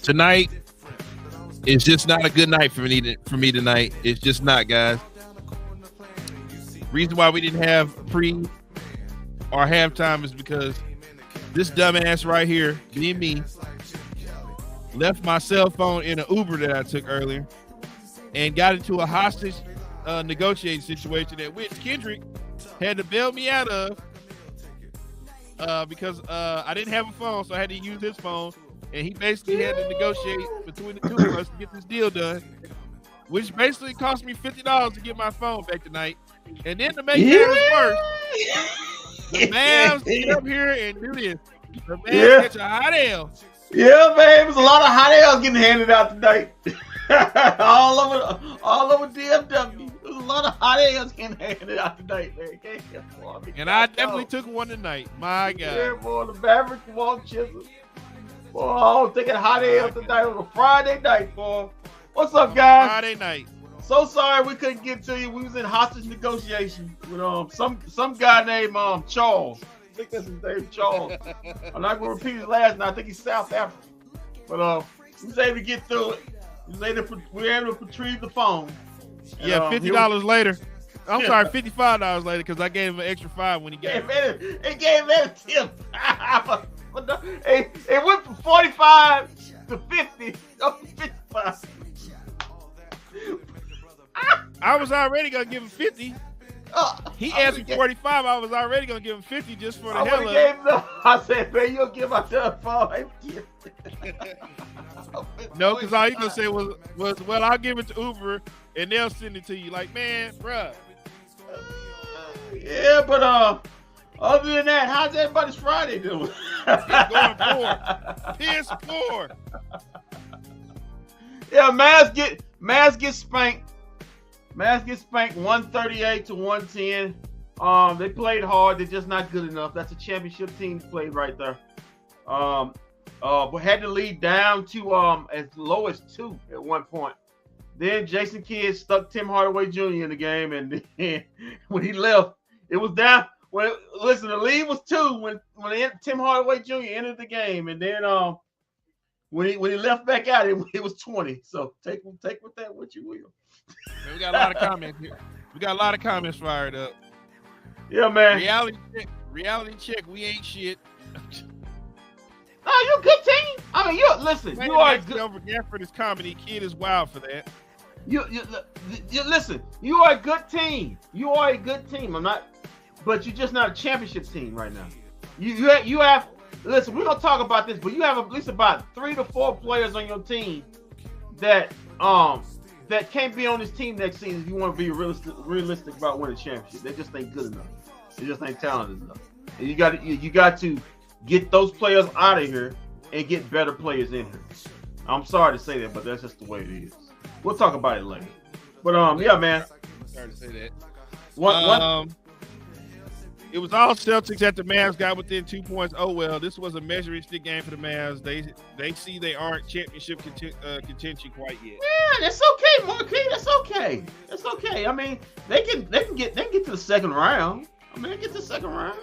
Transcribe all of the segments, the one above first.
Tonight is just not a good night for me tonight. It's just not, guys. Reason why we didn't have pre or halftime is because this dumbass right here, being me, left my cell phone in an Uber that I took earlier and got into a hostage negotiating situation at which Kendrick had to bail me out of because I didn't have a phone, so I had to use his phone. And he basically had to negotiate between the two of us to get this deal done, which basically cost me $50 to get my phone back tonight. And then to make matters worse, the Mavs get up here and do this. The Mavs catch a hot L. Yeah, man, there's a lot of hot L's getting handed out tonight. all over DFW. There's a lot of hot L's getting handed out tonight, man. And I definitely took one tonight. My God. Yeah, boy, the Mavericks won't chisel. Boy, I'm taking hot L's tonight on a Friday night, boy. What's up, guys? Friday night. So sorry we couldn't get to you. We was in hostage negotiation with some guy named Charles. I think that's his name, Charles. I'm not gonna repeat his last name. I think he's South African. But we was able to get through it. We were able to retrieve the phone. And, yeah, $50 later. I'm sorry, $55 later because I gave him an extra $5 when he got it. It gave that a tip. It went from 45 to 50 up to 55. I was already gonna give him 50. He asked me 45. I was already gonna give him 50 just for the hell of it. I said, man, you'll give out that phone. No, because all he gonna say was, well, I'll give it to Uber and they'll send it to you. Like, man, bruh. Yeah, but other than that, how's everybody's Friday doing? It's going poor. Piss poor. Yeah, Mavs get spanked. Mavs get spanked 138 to 110. They played hard. They're just not good enough. That's a championship team played right there. But had to lead down to as low as 2 at one point. Then Jason Kidd stuck Tim Hardaway Jr. in the game, and when he left, it was down. Listen, the lead was 2 when Tim Hardaway Jr. entered the game, and then when he left back out, it was 20. So take with that what you will. Man, we got a lot of comments here. We got a lot of comments fired up. Yeah, man. Reality check. We ain't shit. No, you a good team. I mean, listen. You are good. Over Gafford is comedy. Kid is wild for that. You listen. You are a good team. You are a good team. I'm not, but you're just not a championship team right now. You have. Listen, we're gonna talk about this, but you have at least about 3 to 4 players on your team that can't be on this team next season if you want to be realistic about winning a championship. They just ain't good enough. They just ain't talented enough. And you got to get those players out of here and get better players in here. I'm sorry to say that, but that's just the way it is. We'll talk about it later. But yeah, man. Sorry to say that. It was all Celtics that the Mavs got within 2 points. Oh well, this was a measuring stick game for the Mavs. They see they aren't championship contention quite yet. Yeah, that's okay, Marquis. That's okay. That's okay. I mean, they can get to the second round. I mean, they get to the second round.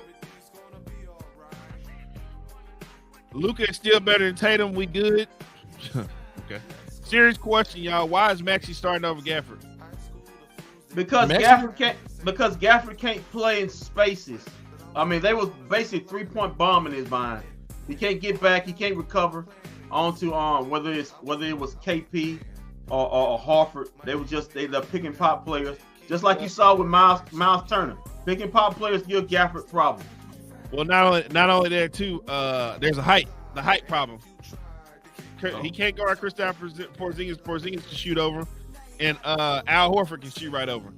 Luka is still better than Tatum. We good? Okay. Serious question, y'all. Why is Maxey starting over Gafford? Because Gafford can't play in spaces. I mean, they was basically 3-point bomb in his mind. He can't get back. He can't recover onto whether it was KP or Harford. They're pick and pop players, just like you saw with Miles Turner. Pick and pop players give Gafford problems. Well, not only that too. There's the height problem. He can't guard Kristaps Porzingis. Porzingis can shoot over, and Al Horford can shoot right over.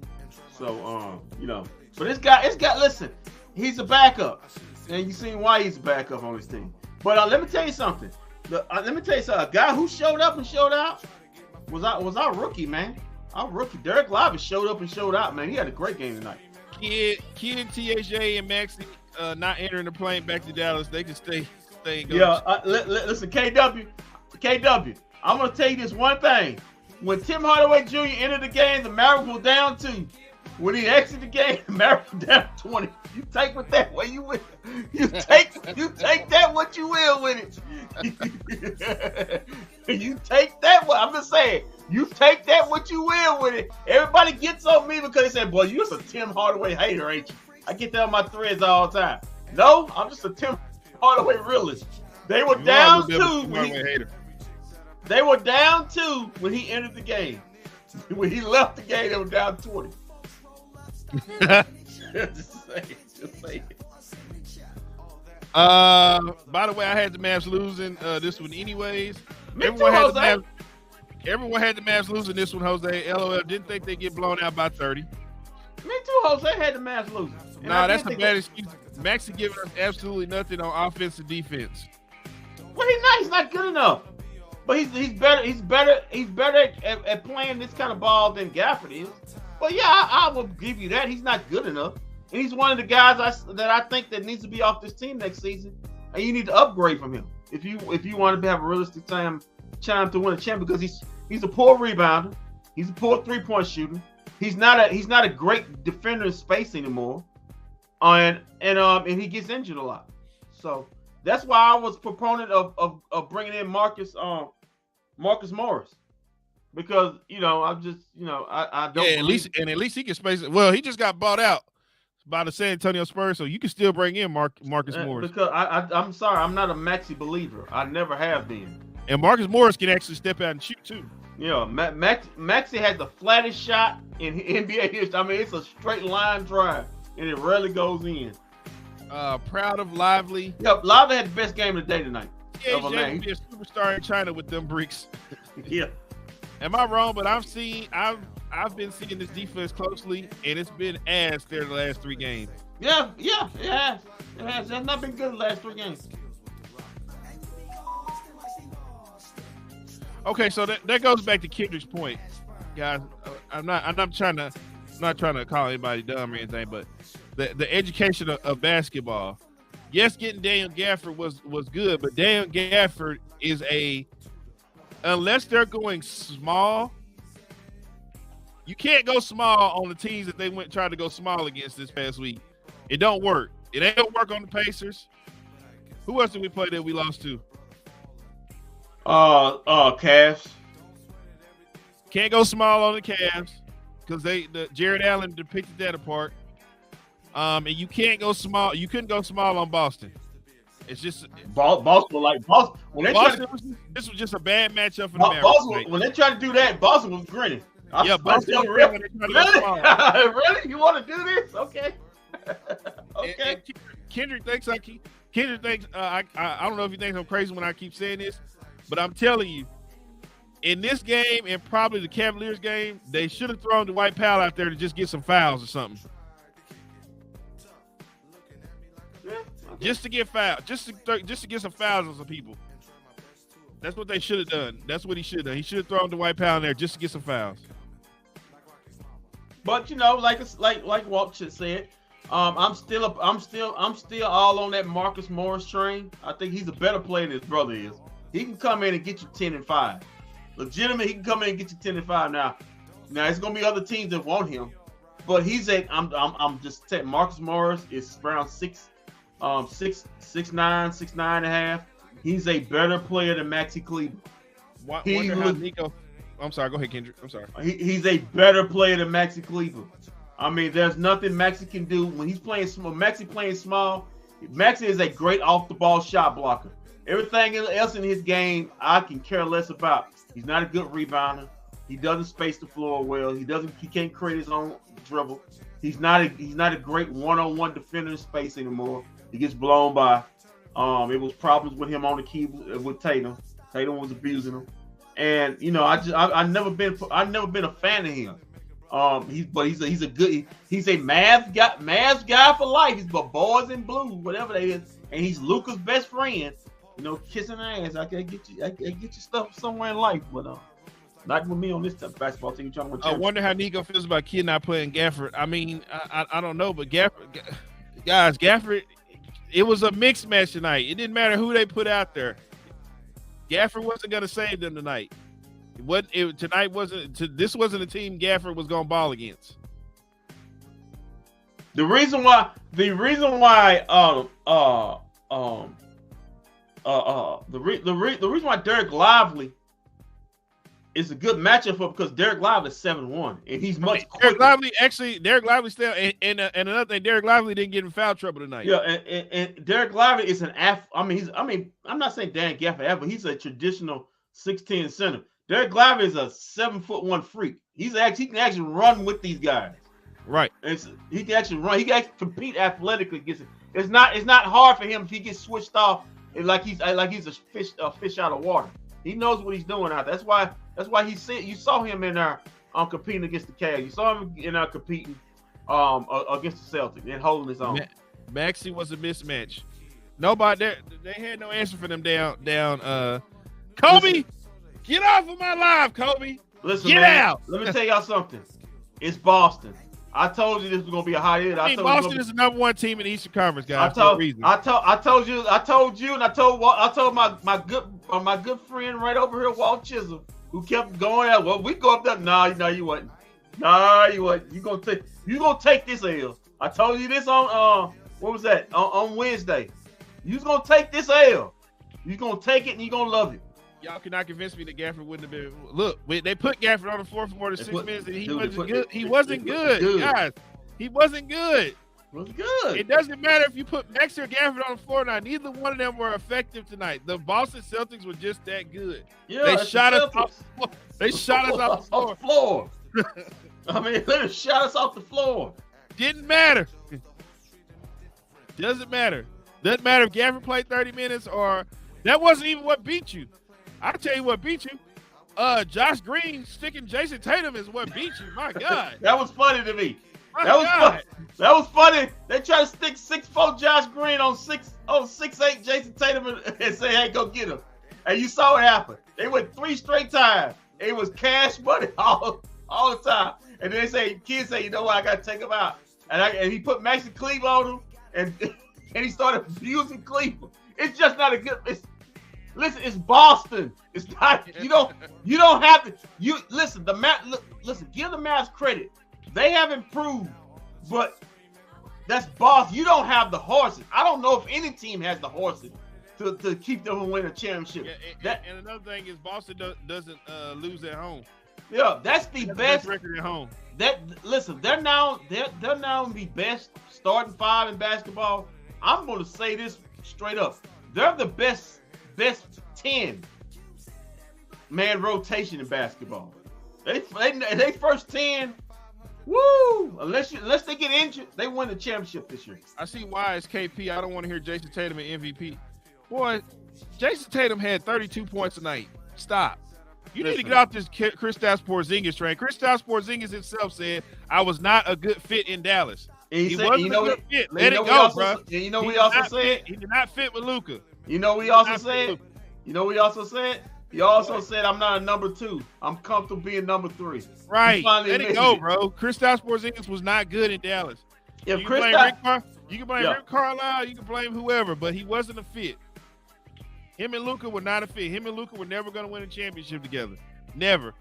So but it's got. Listen, he's a backup, and you seen why he's a backup on this team. But let me tell you something. A guy who showed up and showed out was our rookie, man. Our rookie, Derek Lively, showed up and showed out, man. He had a great game tonight. Kid, THJ, and Maxey not entering the plane back to Dallas. They can stay and go. Yeah, listen, KW. I'm gonna tell you this one thing. When Tim Hardaway Jr. entered the game, the Mavericks were down 2. when he exited the game, Mavericks down 20. You take with that what you will. You take that what you will with it. You take that what I'm just saying. You take that what you will with it. Everybody gets on me because they say, "Boy, you're a Tim Hardaway hater, ain't you?" I get that on my threads all the time. No, I'm just a Tim Hardaway realist. They were down 2 They were down 2 when he entered the game. When he left the game, they were down 20. Just say it. By the way, I had the Mavs losing this one anyways. Everyone had the Mavs losing this one, Jose. LOL. Didn't think they'd get blown out by 30. Me too, Jose. Had the Mavs losing. Nah, that's a bad excuse. Maxey giving us absolutely nothing on offense and defense. Well, he's not good enough. But he's better at playing this kind of ball than Gafford is. But yeah, I will give you that. He's not good enough. And he's one of the guys that I think that needs to be off this team next season. And you need to upgrade from him if you want to have a realistic chance to win a champion, because he's a poor rebounder. He's a poor 3-point shooter. He's not a great defender in space anymore. And he gets injured a lot. So that's why I was proponent of bringing in Marcus Morris, because I'm just I don't. Yeah, at least he can space it. Well, he just got bought out by the San Antonio Spurs, so you can still bring in Marcus Morris. Because I'm sorry, I'm not a Maxey believer. I never have been. And Marcus Morris can actually step out and shoot too. Maxey has the flattest shot in NBA history. I mean, it's a straight line drive, and it rarely goes in. Proud of Lively. Yep, Lively had the best game of the day tonight. Yeah, he's going to be a superstar in China with them bricks. Yeah. Am I wrong? But I've been seeing this defense closely, and it's been ass there the last 3 games. Yeah, it has. It has not been good the last 3 games. Okay, so that goes back to Kendrick's point, guys. I'm not trying to call anybody dumb or anything, but the education of basketball. Yes, getting Daniel Gafford was good, but Daniel Gafford is unless they're going small, you can't go small on the teams that they tried to go small against this past week. It don't work. It ain't work on the Pacers. Who else did we play that we lost to? Cavs. Can't go small on the Cavs because Jared Allen depicted that apart. And you can't go small. You couldn't go small on Boston. It's just Boston. This was just a bad matchup for the Mavericks. Boston, when they tried to do that, Boston was grinning. Boston was really? Really? You want to do this? Okay. Okay. And Kendrick thinks I don't know if he thinks I'm crazy when I keep saying this, but I'm telling you, in this game and probably the Cavaliers game, they should have thrown the Dwight Powell out there to just get some fouls or something. Just to get fouled, just to get some fouls on some people. That's what they should have done. That's what he should have done. He should have thrown the Dwight Powell in there just to get some fouls. But like Walt just said, I'm still all on that Marcus Morris train. I think he's a better player than his brother is. He can come in and get you 10 and 5. Legitimate, he can come in and get you 10 and 5. Now it's gonna be other teams that want him, but I'm just saying Marcus Morris is around 6'9", 6'9 and a half. He's a better player than Maxey Kleber. I'm sorry. Go ahead, Kendrick. I'm sorry. He's a better player than Maxey Kleber. I mean, there's nothing Maxey can do when he's playing small. Maxey playing small. Maxey is a great off-the-ball shot blocker. Everything else in his game, I can care less about. He's not a good rebounder. He doesn't space the floor well. He can't create his own dribble. He's not a great one-on-one defender in space anymore. He gets blown by. It was problems with him on the key with Tatum. Tatum was abusing him, and I've never been a fan of him. He's a Mavs guy for life. He's the boys in blue, whatever that is, and he's Luka's best friend. Kissing ass. I get you stuff somewhere in life, but not with me on this basketball team. I wonder how Nico feels about Kid not playing Gafford. I mean, I don't know, but Gafford, it was a mixed match tonight. It didn't matter who they put out there. Gafford wasn't going to save them tonight. This wasn't a team Gafford was going to ball against. The reason why the reason why Derek Lively is a good matchup for because Derek Lively is 7-1 and he's much quicker. Derek Lively still and another thing, Derek Lively didn't get in foul trouble tonight. Yeah, and Derek Lively is an I'm not saying Dan Gafford, but he's a traditional 6'10" center. Derek Lively is a 7'1" freak. He can actually run with these guys. Right. He can actually run. He can actually compete athletically against it. It's not hard for him if he gets switched off like he's a fish out of water. He knows what he's doing out there. That's why you saw him in there competing against the Cavs. You saw him in there competing against the Celtics and holding his own. Maxey was a mismatch. Nobody they had no answer for them down. Kobe, listen, get off of my live, Kobe. Listen, get out. Let me tell y'all something. It's Boston. I told you this was gonna be a hot hit. Boston is the number one team in the Eastern Conference, guys. I told you, and I told my good friend right over here, Walt Chisholm, who kept going out. Well, we go up there. No, you wasn't. No, you wasn't. You gonna take this L. I told you this on what was that on Wednesday. You was gonna take this L. You gonna take it and you gonna love it. Y'all cannot convince me that Gafford wouldn't have been. Look, they put Gafford on the floor for more than 6 minutes, and he wasn't good. He wasn't good, guys. He wasn't good. It doesn't matter if you put Maxey or Gafford on the floor now. Neither one of them were effective tonight. The Boston Celtics were just that good. Yeah, they shot us off. They shot us off the floor. I mean, they shot us off the floor. Didn't matter. Doesn't matter. Doesn't matter if Gafford played 30 minutes or that wasn't even what beat you. I'll tell you what beat you. Josh Green sticking Jason Tatum is what beat you. My God. That was funny to me. That was funny. They try to stick 6'4" Josh Green on 6'8" Jason Tatum and say, hey, go get him. And you saw what happened. They went 3 straight times. It was cash money all the time. And then kids say, you know what, I gotta take him out. And he put Maxi Cleveland on him and he started abusing Cleveland. It's just not a good listen, it's Boston. It's not you don't have to listen, give the Mavs credit. They have improved, but that's Boston. You don't have the horses. I don't know if any team has the horses to keep them from winning a championship. Yeah, and another thing is Boston doesn't lose at home. Yeah, that's the best record at home. They're now the best starting 5 in basketball. I'm going to say this straight up. They're the best 10 man rotation in basketball. They first 10. Woo! Unless they get injured, they win the championship this year. I see why it's KP. I don't want to hear Jason Tatum an MVP. Boy, Jason Tatum had 32 points tonight. Stop. You need to get off this Kristaps Porzingis train. Kristaps Porzingis himself said, I was not a good fit in Dallas. He wasn't a good fit. Let it go, bro. And you know what he also said? He did not fit with Luka. You know what he also said? You know what he also said? He also said, I'm not a number 2. I'm comfortable being number 3. Right. Let it go, bro. Kristaps Porzingis was not good in Dallas. You can blame Rick Carlisle, you can blame whoever, but he wasn't a fit. Him and Luka were not a fit. Him and Luka were never going to win a championship together. Never.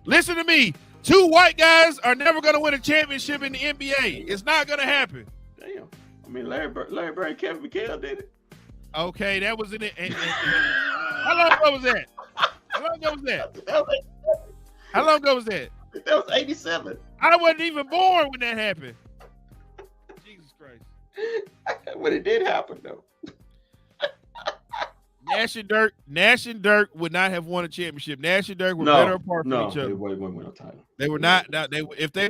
Listen to me. 2 white guys are never going to win a championship in the NBA. It's not going to happen. Damn. I mean, Larry Bird and Kevin McHale did it. Okay, that was in it. How long ago was that? How long ago was that? That was 87. I wasn't even born when that happened. Jesus Christ. But it did happen, though. Nash and Dirk would not have won a championship. Nash and Dirk were better apart from each other. They wouldn't win a title. They were not. If they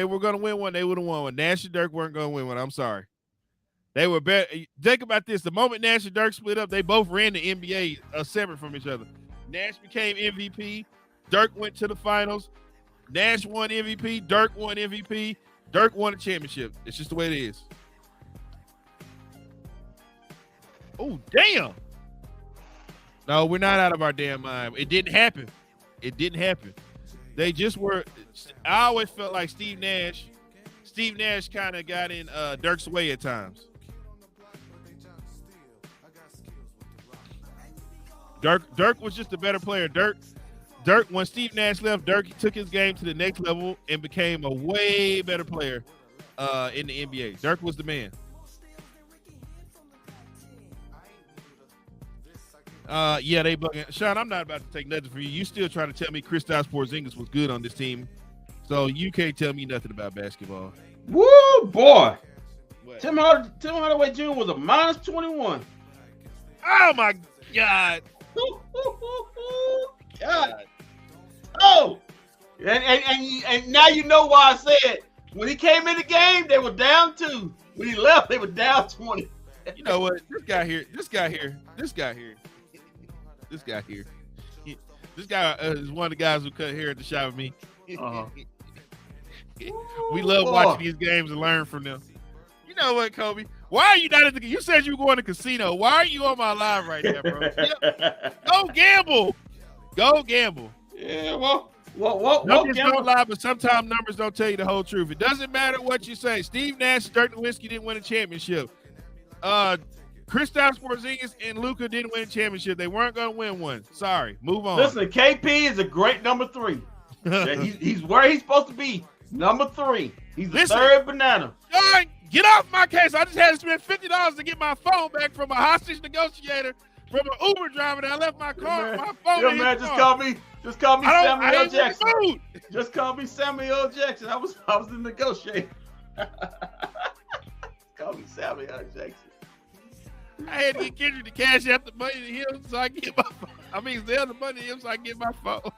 were going to win one, they would have won one. Nash and Dirk weren't going to win one. I'm sorry. They were better. Think about this. The moment Nash and Dirk split up, they both ran the NBA separate from each other. Nash became MVP. Dirk went to the finals. Nash won MVP. Dirk won MVP. Dirk won a championship. It's just the way it is. Oh, damn. No, we're not out of our damn mind. It didn't happen. They just were. I always felt like Steve Nash kind of got in Dirk's way at times. Dirk was just a better player. Dirk, when Steve Nash left, Dirk took his game to the next level and became a way better player in the NBA. Dirk was the man. Yeah, they bugging. Sean, I'm not about to take nothing from you. You still trying to tell me Kristaps Porzingis was good on this team, so you can't tell me nothing about basketball. Woo, boy. What? Tim Hardaway Jr. was a -21. Oh my God. God. Oh. And now you know why I said when he came in the game, they were down 2. When he left, they were down 20. You know what? This guy here is one of the guys who cut hair at the shop with me. Uh-huh. We love watching these games and learn from them. You know what, Kobe? Why are you not at the? You said you were going to casino. Why are you on my live right now, bro? Yep. Go gamble. Go gamble. Yeah, well, Numbers don't lie, but sometimes numbers don't tell you the whole truth. It doesn't matter what you say. Steve Nash, Dirk Nowitzki didn't win a championship. Kristaps Porzingis and Luka didn't win a championship. They weren't going to win one. Sorry. Move on. Listen, KP is a great number 3. He's where he's supposed to be. Number 3. He's the third banana. John, get off my case. I just had to spend $50 to get my phone back from a hostage negotiator, from an Uber driver that I left my car. My phone. Yo, man, just call me Samuel L. Jackson. Just call me Samuel L. Jackson. I was the negotiator. Call me Samuel L. Jackson. I had to get Kendrick to cash out the money to him so I can get my phone. I mean, sell the money to him so I can get my phone.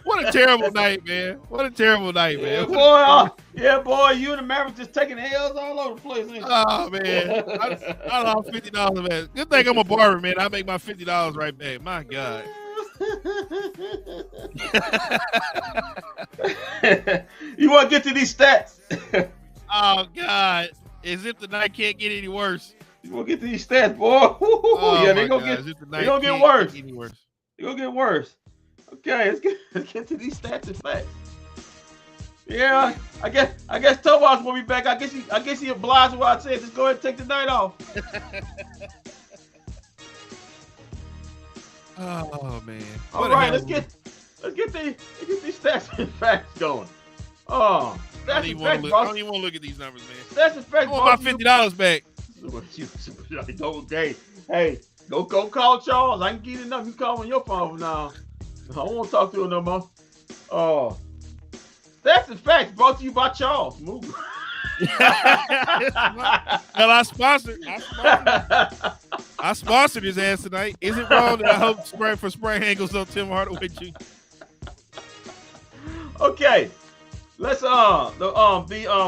What a terrible night, man. What a terrible night, man. Boy, you and the Mavericks just taking L's all over the place. Ain't you? Oh, man. I lost $50, man. Good thing I'm a barber, man. I make my $50 right back. My God. You want to get to these stats? Oh, God. As if the night can't get any worse. You want to get to these stats, boy? Oh, yeah, they're going to get worse. They're going to get worse. Okay, let's get to these stats and facts. Yeah, I guess Tomas will be back. I guess he obliged what I said. Just go ahead and take the night off. Oh man. All right, let's get these stats and facts going. Oh, I don't even want to look at these numbers, man. Stats and facts. I want my $50 back. Hey, go call Charles. I can get enough. You call on your phone now. I don't want to talk to him no more. Oh, Stats and Facts brought to you by Charles. Move. Well, I sponsored his ass tonight. Is it wrong that I hope for spray angles on Tim Hardaway Jr.? Okay, let's the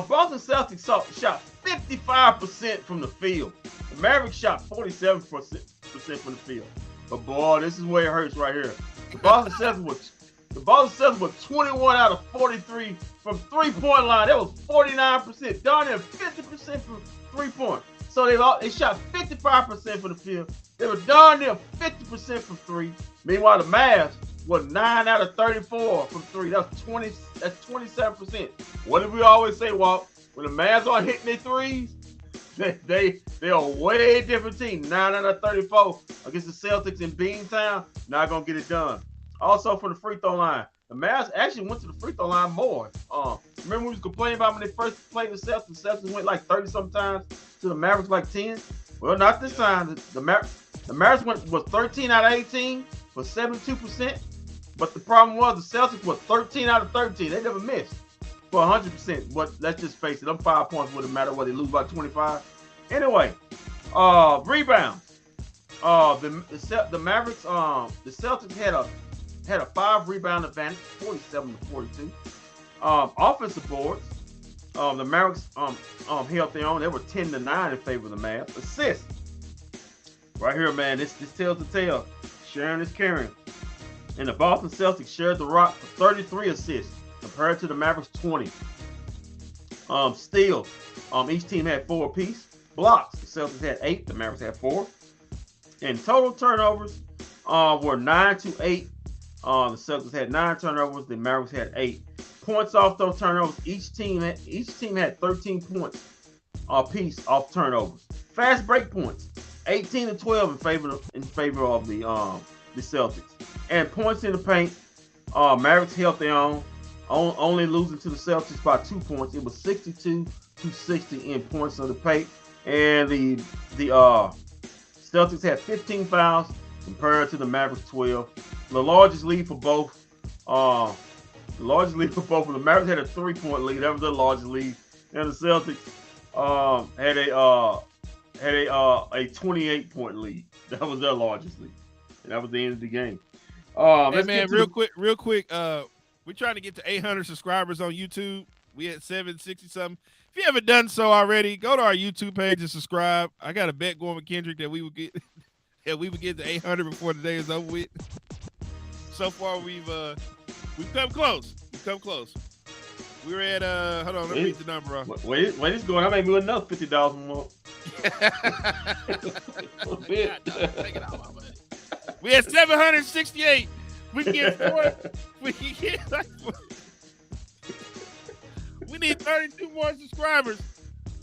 Boston Celtics shot 55% from the field. The Mavericks shot 47% from the field. But boy, this is where it hurts right here. The Boston Celtics were 21 out of 43 from three-point line. That was 49%. Darn near 50% from three-point. So they shot 55% from the field. They were darn near 50% from three. Meanwhile, the Mavs were 9 out of 34 from three. That's 27%. What did we always say, Walt? When the Mavs are hitting their threes, they are a way different team. 9 out of 34 against the Celtics in Beantown. Not gonna get it done. Also for the free throw line, the Mavs actually went to the free throw line more. Remember we was complaining about when they first played the Celtics? The Celtics went like 30 sometimes to the Mavericks like 10. Well, not this time. The Mavericks was 13 out of 18 for 72%. But the problem was the Celtics were 13 out of 13. They never missed for 100%. But let's just face it, them 5 points wouldn't matter whether they lose by 25. Anyway, rebounds. The Mavericks, the Celtics had a 5 rebound advantage, 47-42. Offensive boards, the Mavericks held their own. They were 10-9 in favor of the Mavs. Assists, right here, man. This tells the tale. Sharing is carrying. And the Boston Celtics shared the rock for 33 assists compared to the Mavericks 20. Steals, each team had 4 apiece. Blocks, the Celtics had 8, the Mavericks had 4. And total turnovers were 9-8. The Celtics had 9 turnovers, the Mavericks had 8. Points off those turnovers, each team had 13 points apiece off turnovers. Fast break points, 18-12 in favor of the Celtics. And points in the paint, Mavericks held their own. only losing to the Celtics by 2 points. It was 62-60 in points of the paint, and the Celtics had 15 fouls compared to the Mavericks 12. The largest lead for both. The Mavericks had a 3-point lead. That was their largest lead, and the Celtics had a 28-point lead. That was their largest lead, and that was the end of the game. Hey man, real quick. We're trying to get to 800 subscribers on YouTube. We at 760 something. If you haven't done so already, go to our YouTube page and subscribe. I got a bet going with Kendrick that we would get to 800 before the day is over with. So far, we've come close. We were at hold on, let me read the number off. Wait, it's going. I may move another $50 more. We had 768. We can get four. We need 32 more subscribers.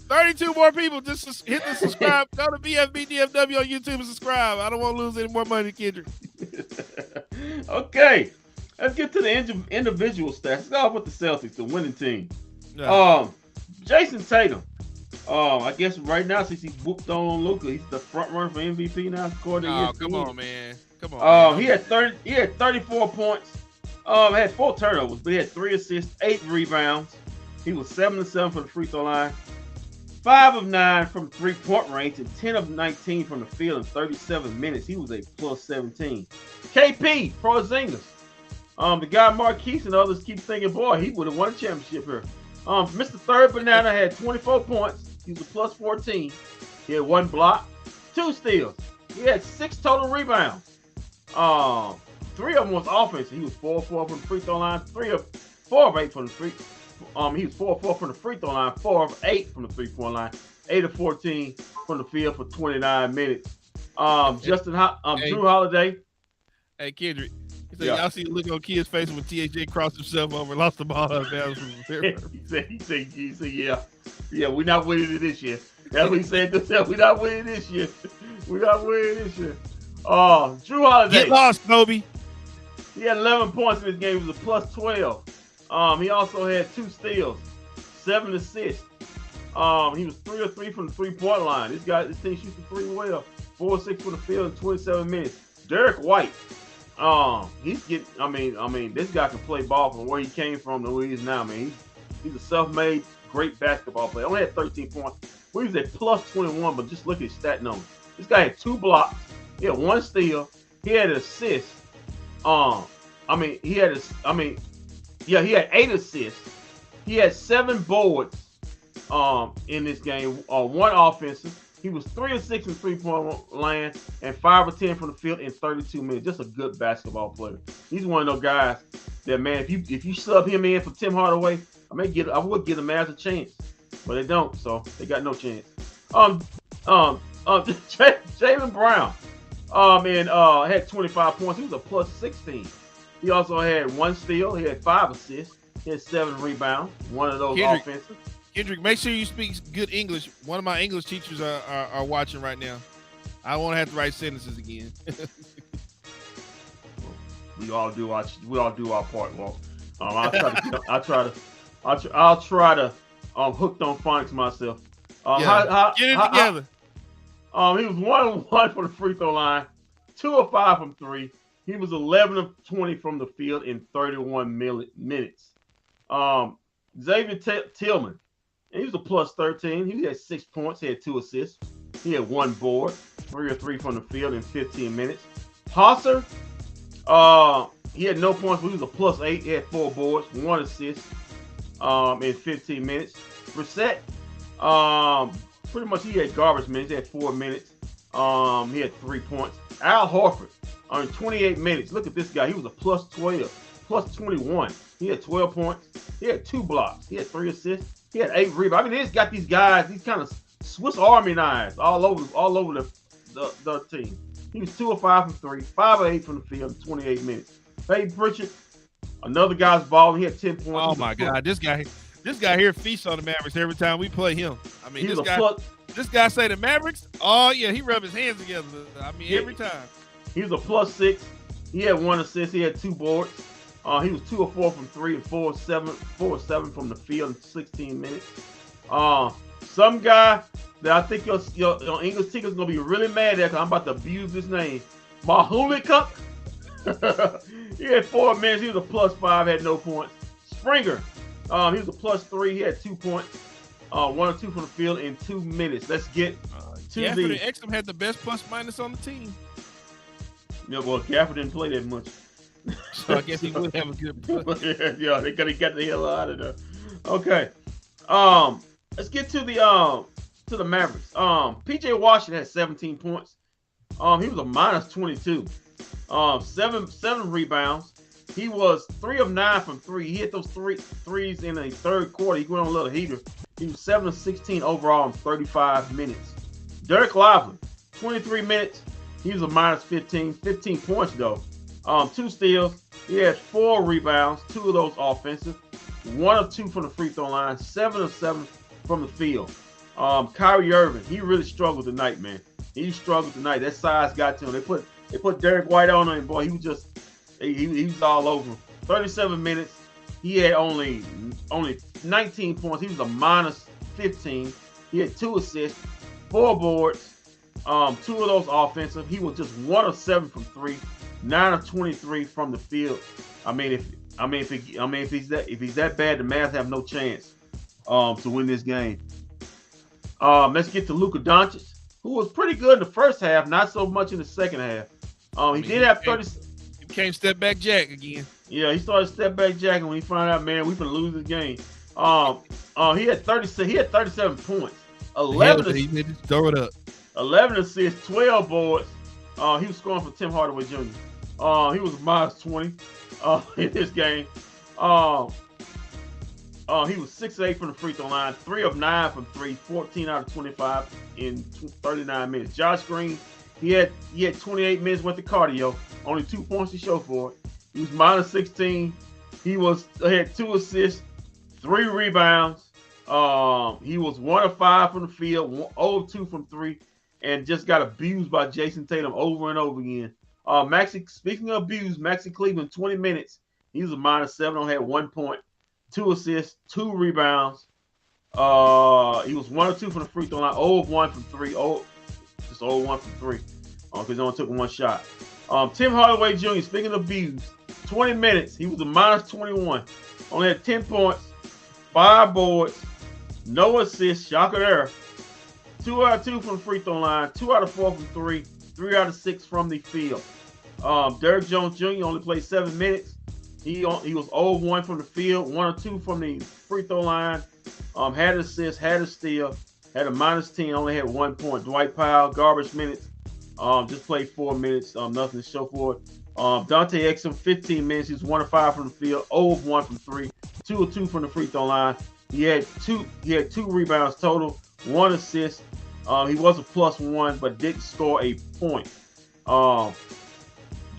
32 more people. Just hit the subscribe. Go to bFb DFW on YouTube and subscribe. I don't want to lose any more money, Kendrick. Okay, let's get to the individual stats. Let's go with the Celtics, the winning team. No. Jason Tatum. I guess right now, since he whooped on Luka, he's the front runner for MVP now. Come on, man. Man. He had 34 points. Had 4 turnovers, but he had 3 assists, 8 rebounds. He was 7-7 from the free throw line, 5 of 9 from 3-point range, and 10 of 19 from the field in 37 minutes. He was a plus 17. KP, Porzingis. The guy Marquise and others keep thinking, boy, he would have won a championship here. Mr. Third Banana had 24 points. He was a plus 14. He had 1 block, 2 steals. He had 6 total rebounds. 3 of them was offense. He was 4 of 4 from the free throw line, 4 of 8 from the free. He was 4 of 4 from the free throw line, 4 of 8 from the 3-point line, 8 of 14 from the field for 29 minutes. Drew Holiday. Hey Kendrick, y'all see the look on Kid's face when THJ crossed himself over and lost the ball out of bounds. He said, yeah, we're not winning it this year. That's what he said. We're not winning this year. Drew Holiday. Get lost, Kobe. He had 11 points in this game. He was a plus 12. He also had 2 steals, 7 assists. He was 3 of 3 from the 3-point line. This team shoots the 3 well. 4 of 6 from the field in 27 minutes. Derek White. This guy can play ball from where he came from to where he is now, man. He's a self-made, great basketball player. Only had 13 points. He was at plus 21, but just look at his stat numbers. This guy had 2 blocks. He had 1 steal. He had an assist. He had 8 assists. He had 7 boards in this game, 1 offensive. He was 3 of 6 in 3-point land and 5 of 10 from the field in 32 minutes. Just a good basketball player. He's one of those guys that, man, if you sub him in for Tim Hardaway, I would give the Mavs a chance, but they don't, so they got no chance. Jaylen Brown, had 25 points. He was a plus 16. He also had 1 steal. He had 5 assists. He had 7 rebounds. One of those offensive. Kendrick, make sure you speak good English. One of my English teachers are watching right now. I won't have to write sentences again. We all do our part, Walt. I'll try to hooked on phonics myself. Get it together. He was 1 of 1 for the free throw line, 2 of 5 from 3. He was 11 of 20 from the field in 31 minutes. Xavier Tillman, he was a plus 13. He had 6 points. He had 2 assists. He had 1 board, 3 of 3 from the field in 15 minutes. Hosser, he had no points, but he was a plus 8. He had 4 boards, 1 assist in 15 minutes. Brissett, pretty much he had garbage minutes. He had 4 minutes. He had 3 points. Al Horford, in 28 minutes. Look at this guy. He was a plus 12, plus 21. He had 12 points. He had 2 blocks. He had 3 assists. He had 8 rebounds. He's got these guys, these kind of Swiss Army knives all over the team. He was 2 of 5 from 3, 5 of 8 from the field in 28 minutes. Peyton Pritchard, another guy's balling. He had 10 points. Oh my God, this guy here feasts on the Mavericks every time we play him. I mean, this guy say the Mavericks. Oh yeah, he rub his hands together. I mean, every time. He was a plus 6. He had 1 assist. He had 2 boards. He was 2 of 4 from 3 and 4 of 7 from the field in 16 minutes. Some guy that I think your English ticket's gonna be really mad at because I'm about to abuse his name. Mahulikuk. He had 4 minutes. He was a +5, had no points. Springer. He was a +3. He had 2 points. 1 or 2 from the field in 2 minutes. Let's get to Gafford and Exum had the best +- on the team. Yeah, well, Gafford didn't play that much. So I guess he would have a good yeah, they gotta get the hell out of there. Okay. Let's get to the Mavericks. PJ Washington had 17 points. He was a -22. 7 rebounds. He was 3 of 9 from 3. He hit those threes in the third quarter. He went on a little heater. He was 7 of 16 overall in 35 minutes. Derek Lively, 23 minutes. He was a -15. 15 points though. 2 steals. He had 4 rebounds. 2 of those offensive. 1 of 2 from the free throw line. 7 of 7 from the field. Kyrie Irving, he really struggled tonight, man. He struggled tonight. That size got to him. They put Derek White on him, boy. He was just he was all over him. 37 minutes. He had only 19 points. He was a -15. He had 2 assists, 4 boards. 2 of those offensive. He was just 1 of 7 from 3, 9 of 23 from the field. If he's that bad, the Mavs have no chance to win this game. Let's get to Luka Doncic, who was pretty good in the first half, not so much in the second half. He did have 30. He became step back Jack again. Yeah, he started step back jacking when he found out, man, we can lose this game. He had 36. He had 37 points. 11. He just throw it up. 11 assists, 12 boards. He was scoring for Tim Hardaway Jr. He was -20 in this game. He was 6 of 8 from the free throw line, 3 of 9 from 3, 14 out of 25 in 39 minutes. Josh Green, he had 28 minutes worth of cardio, only 2 points to show for it. He was -16. He had 2 assists, 3 rebounds. He was 1 of 5 from the field, 0 of 2 from 3, and just got abused by Jason Tatum over and over again. Speaking of abuse, Maxi Cleveland, 20 minutes. He was a -7, only had 1 point, 2 assists, 2 rebounds. He was 1 of 2 from the free throw line, 0 of 1 from 3, just 0 of 1 from 3, because he only took 1 shot. Tim Hardaway Jr., speaking of abuse, 20 minutes. He was a -21, only had 10 points, 5 boards, no assists, shocker there. 2 out of 2 from the free throw line, 2 out of 4 from 3, 3 out of 6 from the field. Derrick Jones Jr. only played 7 minutes. He was 0 of 1 from the field, 1 of 2 from the free throw line. Had an assist, had a steal, had a -10, only had 1 point. Dwight Powell, garbage minutes. Just played 4 minutes, nothing to show for it. Dante Exum, 15 minutes. He was 1 of 5 from the field, 0 of 1 from 3, 2 of 2 from the free throw line. He had 2 rebounds total, 1 assist. He was a +1, but didn't score a point.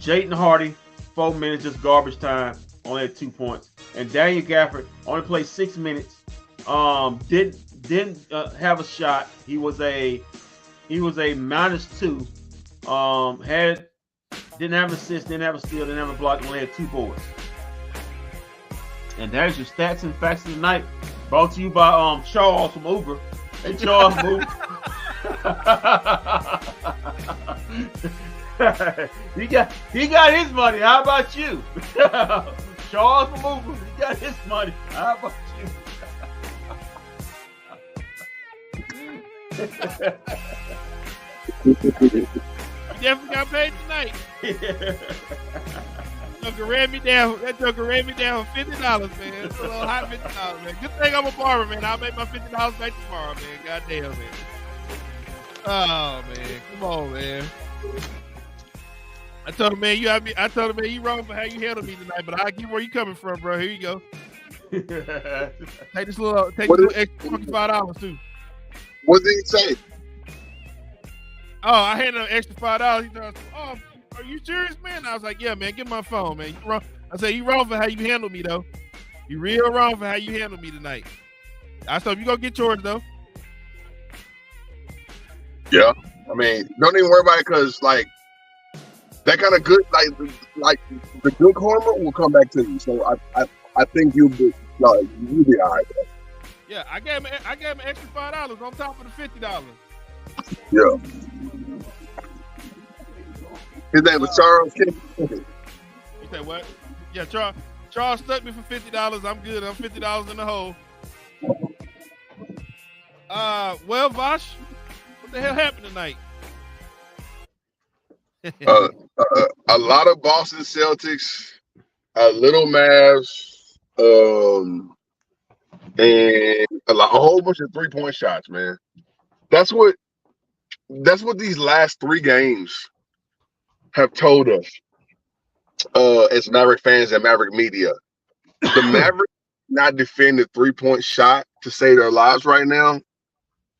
Jayden Hardy, 4 minutes, just garbage time, only had 2 points. And Daniel Gafford only played 6 minutes. Didn't have a shot. He was a -2. Didn't have an assist, didn't have a steal, didn't have a block, only had 2 boards. And there's your stats and facts of the night. Brought to you by Charles from Uber. Hey Charles from Uber. He got his money. How about you? Charles from Uber, he got his money. How about you? You definitely got paid tonight. That joker ran me down $50, man. It's a little hot $50, man. Good thing I'm a barber, man. I'll make my $50 back tomorrow, man. Goddamn, man. Oh man, come on, man. I told him, man, you wrong for how you handled me tonight, but I get where you coming from, bro. Here you go. Take this little extra $25 too. What did he say? Oh, I handed him extra $5. He thought, "Oh, are you serious, man?" I was like, "Yeah, man, get my phone, man. You wrong." I said, "You wrong for how you handled me, though. You real wrong for how you handled me tonight." I said, "You gonna get yours, though." Yeah, I mean, don't even worry about it because, like, that kind of good, like the good karma will come back to you. So I think you'll be all right. Yeah, I gave him an extra $5 on top of the $50. Yeah. His name was Charles. You say what? Yeah, Charles stuck me for $50. I'm good. I'm $50 in the hole. Well, Vosh, what the hell happened tonight? A lot of Boston Celtics, a little Mavs, and a whole bunch of 3-point shots, man. That's what these last 3 games have told us as Maverick fans and Maverick media. The Mavericks not defend the 3-point shot to save their lives right now.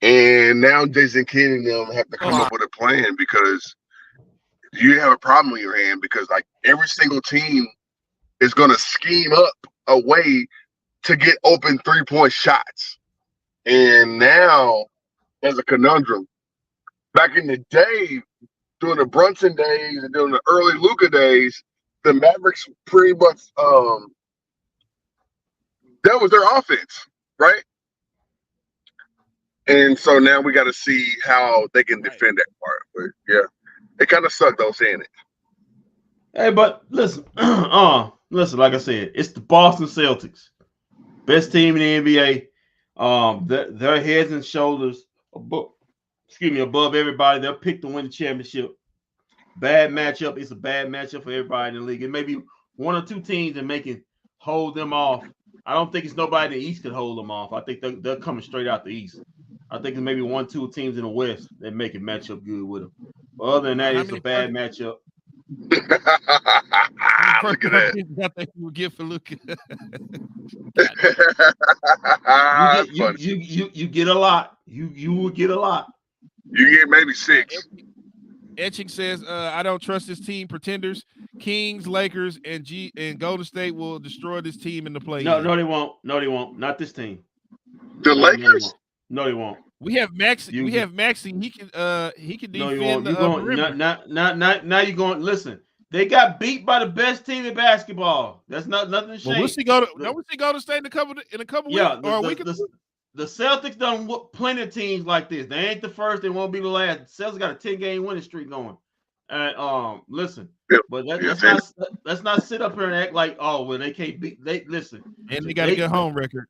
And now Jason Kidd and them have to come up with a plan because you have a problem in your hand because like every single team is going to scheme up a way to get open 3-point shots. And now there's a conundrum. Back in the day, during the Brunson days and during the early Luka days, the Mavericks pretty much that was their offense, right? And so now we got to see how they can defend that part. But yeah, it kind of sucked though saying it. Hey, but listen, listen. Like I said, it's the Boston Celtics, best team in the NBA. Their heads and shoulders above everybody. They're picked to win the championship. Bad matchup. It's a bad matchup for everybody in the league. It may be 1 or 2 teams that can hold them off. I don't think it's nobody in the East could hold them off. I think they're coming straight out the East. I think it's maybe 1, 2 teams in the West that make it match up good with them. But other than that, it's a bad matchup. Look at that. I think you would get for Luka. You get a lot. You will get a lot. You get maybe 6. Etching says, I don't trust this team. Pretenders, Kings, Lakers, and Golden State will destroy this team in the play. No, they won't. No, they won't. Not this team. The Lakers? No, they won't. We have Maxi. He can defend the perimeter. Now you're going. Listen, they got beat by the best team in basketball. That's nothing to shame. Well, we'll see Golden State in a couple weeks. The Celtics done whoop plenty of teams like this. They ain't the first. They won't be the last. The Celtics got a 10-game winning streak going. And listen, but let's not sit up here and act like they can't beat. They listen, and they got a good home record.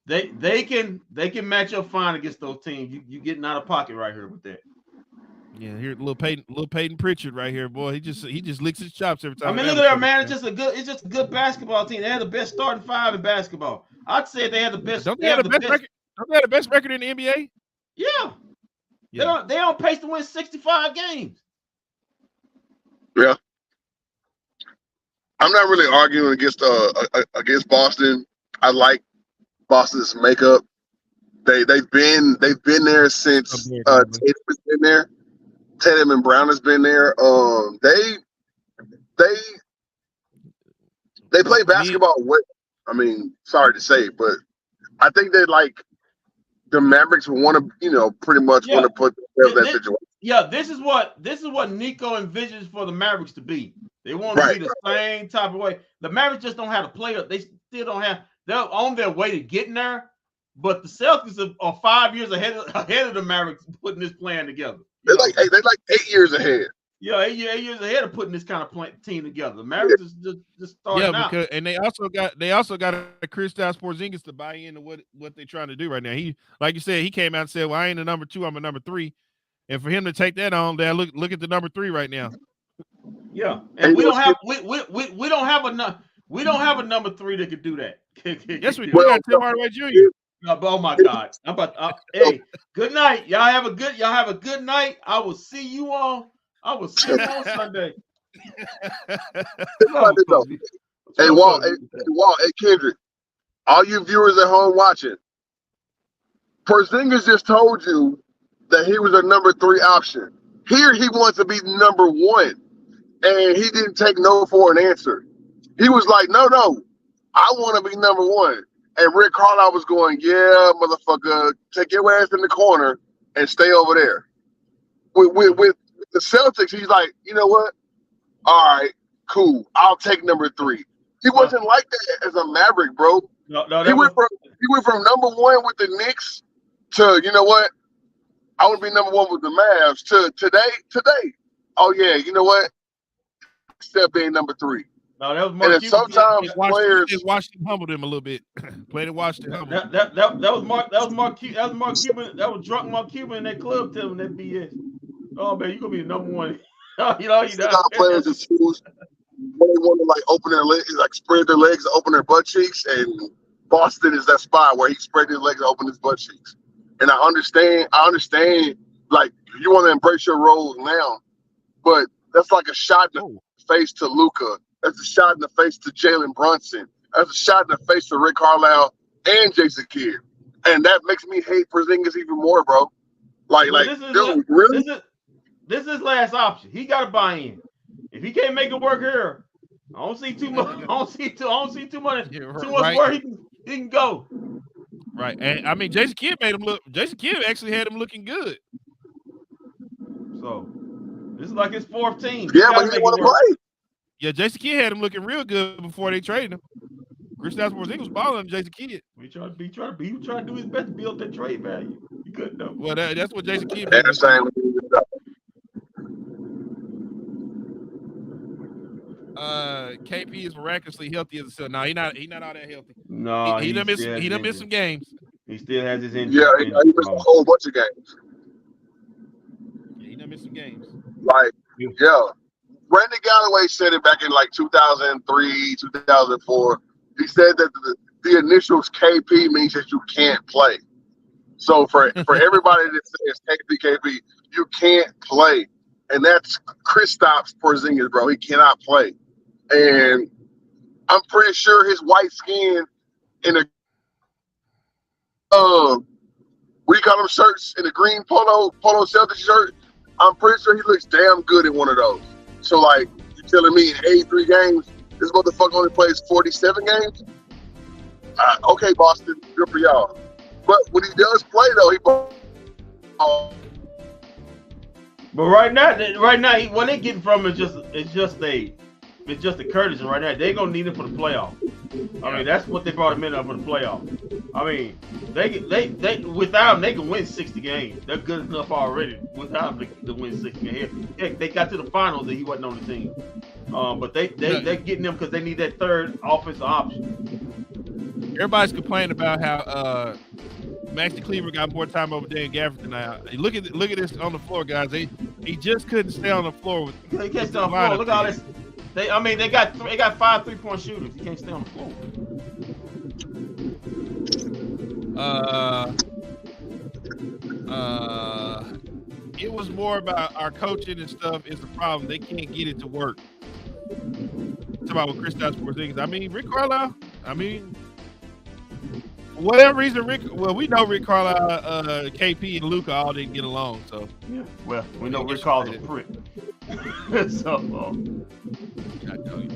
They can match up fine against those teams. You getting out of pocket right here with that. Yeah, here little Peyton Pritchard right here, boy. He just licks his chops every time. I mean, look at that, man. It's just a good basketball team. They had the best starting 5 in basketball. I'd say they had the best. Don't they have the best record? Don't they have the best record in the NBA? Yeah. They on pace to win 65 games. Yeah. I'm not really arguing against Boston. I like Boston's makeup. They've been there since Tatum has been there. Tatum and Brown has been there. They play basketball well. I mean, sorry to say, but I think they like the Mavericks want to, pretty much want to put themselves in that situation. Yeah, this is what Nico envisions for the Mavericks to be. They want to be the same type of way. The Mavericks just don't have to play up. They still don't have. They're on their way to getting there, but the Celtics are 5 years ahead of the Mavericks putting this plan together. They're like 8 years ahead. Yeah, 8 years ahead of putting this kind of team together. The Mavericks is just starting out. And they also got a Kristaps Porzingis to buy into what they're trying to do right now. He, like you said, he came out and said, "Well, I ain't a number 2, I'm a number 3," and for him to take that on, there, look at the number 3 right now. Yeah, and we don't have a number 3 that could do that. Yes, we do. We got Tim Hardaway Jr. Oh my God! Hey, good night. Y'all have a good night. I will see you on Sunday. Hey, Walt, hey, Kendrick, all you viewers at home watching, Porzingis just told you that he was a number 3 option. Here he wants to be number 1, and he didn't take no for an answer. He was like, no, I want to be number 1. And Rick Carlisle was going, yeah, motherfucker, take your ass in the corner and stay over there. With the Celtics, he's like, you know what? all right, cool. I'll take number 3. He wasn't like that as a Maverick, bro. No, he went from number 1 with the Knicks to, you know what? I want to be number 1 with the Mavs to today. Oh yeah, you know what? Step being number 3. No, that was Mark and Cuban. Sometimes players Washington humbled him a little bit. Played in Washington. That was Mark Cuban. That was drunk Mark Cuban in that club telling that BS. Oh man, you gonna be the number 1. Players just choose when they want to like open their legs, like spread their legs, open their butt cheeks, and Boston is that spot where he spread his legs, and open his butt cheeks. And I understand. Like you want to embrace your role now, but that's like a shot in the face to Luka. That's a shot in the face to Jalen Brunson. That's a shot in the face to Rick Carlisle and Jason Kidd. And that makes me hate Porzingis even more, bro. This is last option. He got to buy in. If he can't make it work here, I don't see too much. I don't see too much. Too much where he can go. Right, and I mean Jason Kidd made him look. Jason Kidd actually had him looking good. So this is like his 4th team. Yeah, but he didn't want to play. Yeah, Jason Kidd had him looking real good before they traded him. Kristaps Porzingis was balling on Jason Kidd. He trying to do his best to build that trade value. He couldn't though. Well, that's what Jason Kidd. KP is miraculously healthy as a cell. No, he's not all that healthy. No, he done missed some games. He still has his injury. Yeah, he missed a whole bunch of games. Yeah, he done missed some games. Like, yeah. Brandon Galloway said it back in like 2003, 2004. He said that the initials KP means that you can't play. So for everybody that says KP, you can't play. And that's Kristaps Porzingis, bro. He cannot play. And I'm pretty sure his white skin in a what do you call them shirts, in a green polo Celtics shirt, I'm pretty sure he looks damn good in one of those. So like you telling me in 83 games, this motherfucker only plays 47 games? Okay, Boston, good for y'all. But when he does play though, he But right now, what they getting from is just a courtesy right now. They're gonna need it for the playoff. I mean, that's what they brought him in for the playoff. I mean, they without him, they can win 60 games. They're good enough already without him to win 60 games. Heck, they got to the finals and he wasn't on the team. But they're getting them because they need that third offensive option. Everybody's complaining about how Maxi Kleber got more time over Dan Gafford now. Look at this on the floor, guys. He just couldn't stay on the floor with. He can't stay on the floor. Look at all this. They got 5 3-point shooters. He can't stay on the floor. It was more about our coaching and stuff is the problem. They can't get it to work. It's about with Kristaps Porzingis. I mean, Rick Carlisle. I mean, for whatever reason, we know Rick Carlisle, KP, and Luka all didn't get along. So yeah, well, we know Rick Carlisle's a prick. So I tell you,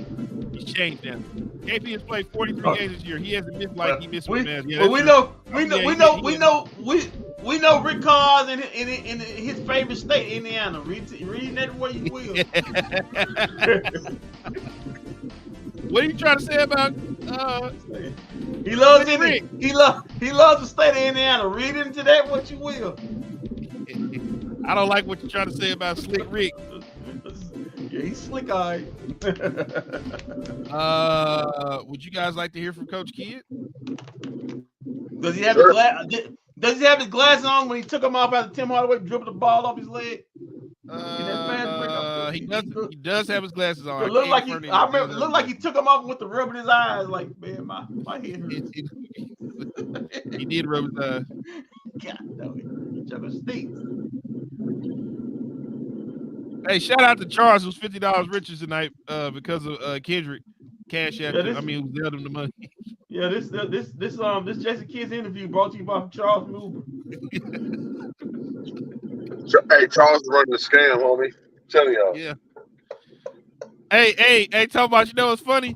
he's changed now. KP has played 43 games this year. He hasn't missed like he missed with Mavs. Yeah, we know Rick Carlisle in his favorite state, Indiana. Read that way you will. What are you trying to say about? He loves it. He loves the state of Indiana. Read into that what you will. I don't like what you're trying to say about Slick Rick. Yeah, he's slick eyed. Would you guys like to hear from Coach Kidd? Does he have his Does he have his glasses on when he took them off after Tim Hardaway dribbled the ball off his leg? He does have his glasses on. It looked like he took them off with the rub in his eyes. Like, man, my head hurts. He did rub his eyes. God, no, each other stinks. Hey, shout out to Charles, who's $50 richer tonight because of Kendrick Cash App. I mean, who dealt him the money. Yeah, this Jason Kidd's interview brought to you by Charles Newber. Hey, Charles is running the scam, homie. I'm telling y'all. Yeah. Hey, talk about, you know what's funny?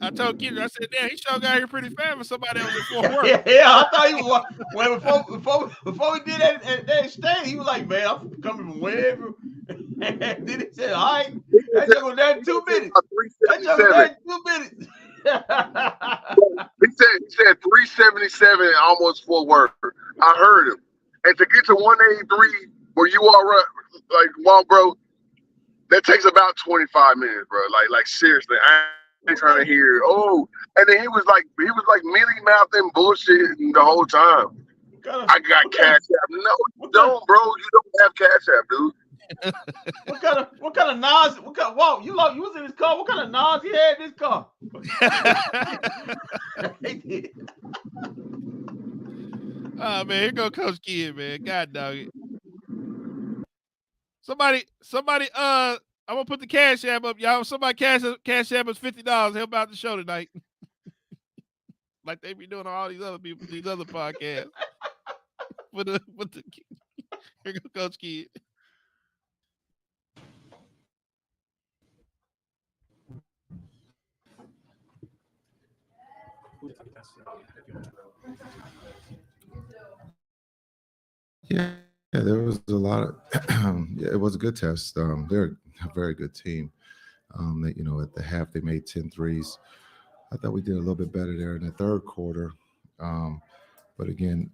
I told Kendrick, I said, damn, he sure got here pretty fast for somebody that was in Fort Worth. Yeah, I thought he was. Well, before we did that stage, he was like, man, I'm coming from wherever. Then he said, all right, He that said joke was there in 2 minutes. about That joke was there 377. in 2 minutes. He said 377 and almost full word. I heard him. And to get to 183 where you are right, like, well, bro, that takes about 25 minutes, bro. Like seriously, I ain't trying to hear. Oh, and then he was like mealy mouthing bullshit the whole time. I got what kind cash of app. No, you what kind don't, bro. You don't have cash app, dude. what kind of Nas? What kind? Whoa, you was in his car. What kind of Nas he had in his car? He did. Oh man, here go Coach Kid, man. God dog it. Somebody, I'm gonna put the cash app up, y'all. Somebody cash app us $50. Help out the show tonight, like they be doing on all these other people, these other podcasts. With the here go Coach Kid. Yeah, there was a lot of. Yeah, it was a good test. They're a very good team. At the half they made 10 threes. I thought we did a little bit better there in the third quarter. Um, but again,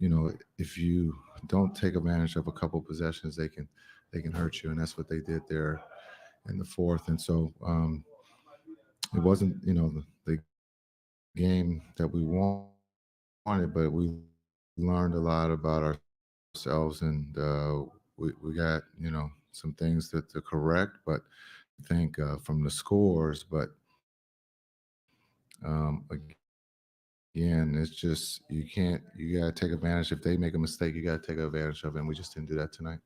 if you don't take advantage of a couple possessions, they can hurt you, and that's what they did there in the fourth. And so it wasn't the game that we wanted, but we learned a lot about ourselves, and we got some things to correct. But I think from the scores, but again, it's just you gotta take advantage. If they make a mistake, you gotta take advantage of it. And we just didn't do that tonight.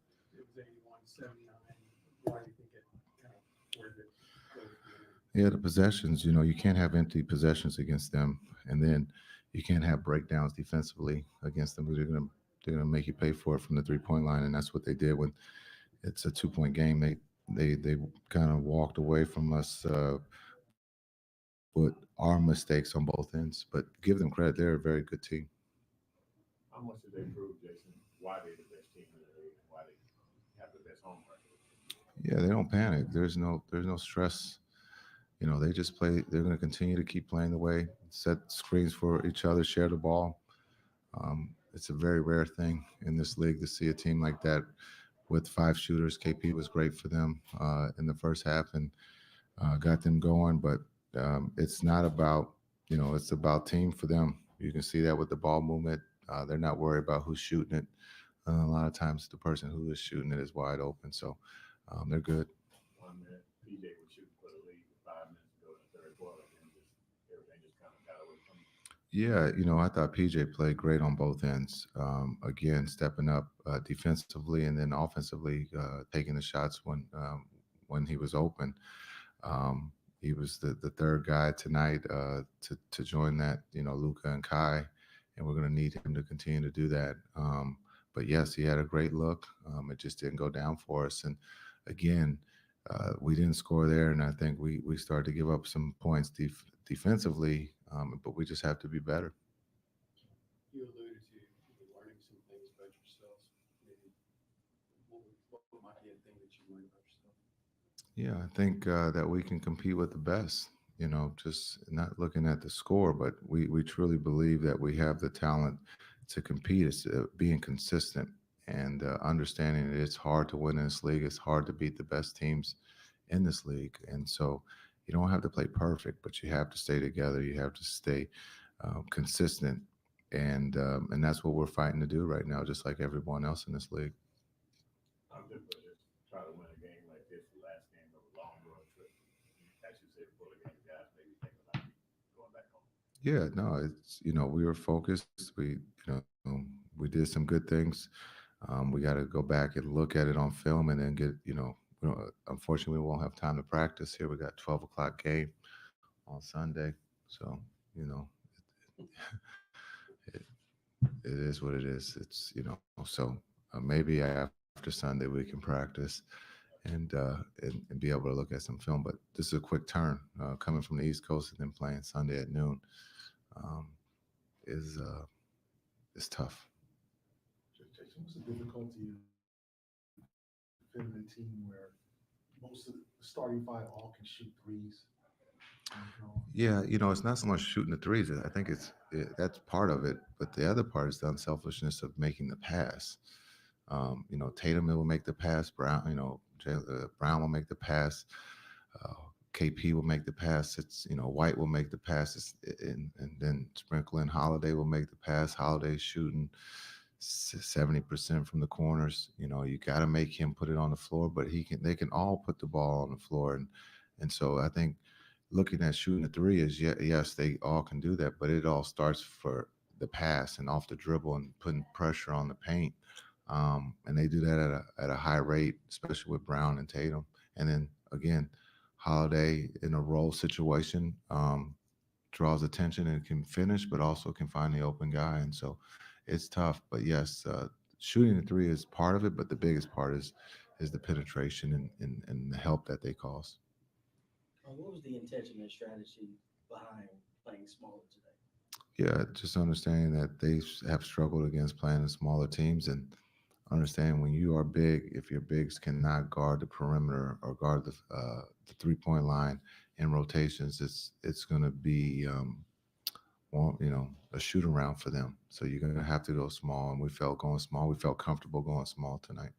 Yeah, the possessions, you can't have empty possessions against them, and then you can't have breakdowns defensively against them. They're gonna make you pay for it from the 3-point line, and that's what they did when it's a 2-point game. They kind of walked away from us with our mistakes on both ends. But give them credit; they're a very good team. Yeah, they don't panic. There's no stress. They just play. They're going to continue to keep playing the way, set screens for each other, share the ball. It's a very rare thing in this league to see a team like that with 5 shooters. KP was great for them in the first half and got them going. But it's not about it's about team for them. You can see that with the ball movement. They're not worried about who's shooting it. A lot of times, the person who is shooting it is wide open. So they're good. Yeah, I thought PJ played great on both ends. Again, stepping up defensively and then offensively, taking the shots when he was open. Um, he was the third guy tonight to join that, Luca and Kai, and we're going to need him to continue to do that. But yes, he had a great look. It just didn't go down for us. And again, we didn't score there, and I think we started to give up some points defensively, but we just have to be better. Yeah, I think that we can compete with the best. Just not looking at the score, but we truly believe that we have the talent to compete. It's being consistent and understanding that it's hard to win in this league. It's hard to beat the best teams in this league, and so you don't have to play perfect, but you have to stay together. You have to stay consistent, and that's what we're fighting to do right now, just like everyone else in this league. Yeah, no, it's we were focused. We did some good things. We got to go back and look at it on film, and then get unfortunately, we won't have time to practice here. We got 12 o'clock game on Sunday, so you know, it, it is what it is. It's so maybe after Sunday we can practice and be able to look at some film. But this is a quick turn coming from the East Coast and then playing Sunday at noon. Um, is tough. most of the starting five all can shoot threes. Yeah, it's not so much shooting the threes. I think that's part of it, but the other part is the unselfishness of making the pass. Tatum will make the pass. Brown, Brown will make the pass. Uh, KP will make the pass. It's White will make the passes, and then sprinkle in Holiday will make the pass. Holiday's shooting 70% from the corners. You got to make him put it on the floor, but they can all put the ball on the floor, and so I think looking at shooting the three is yes, they all can do that, but it all starts for the pass and off the dribble and putting pressure on the paint. And they do that at a high rate, especially with Brown and Tatum. And then again, Holiday in a roll situation draws attention and can finish, but also can find the open guy. And so it's tough. But yes, shooting the three is part of it, but the biggest part is the penetration and the help that they cause. What was the intention and strategy behind playing smaller today? Yeah, just understanding that they have struggled against playing in smaller teams, and understand when you are big, if your bigs cannot guard the perimeter or guard the 3-point line in rotations, it's going to be a shoot around for them. So you're going to have to go small, and we felt going small. We felt comfortable going small tonight.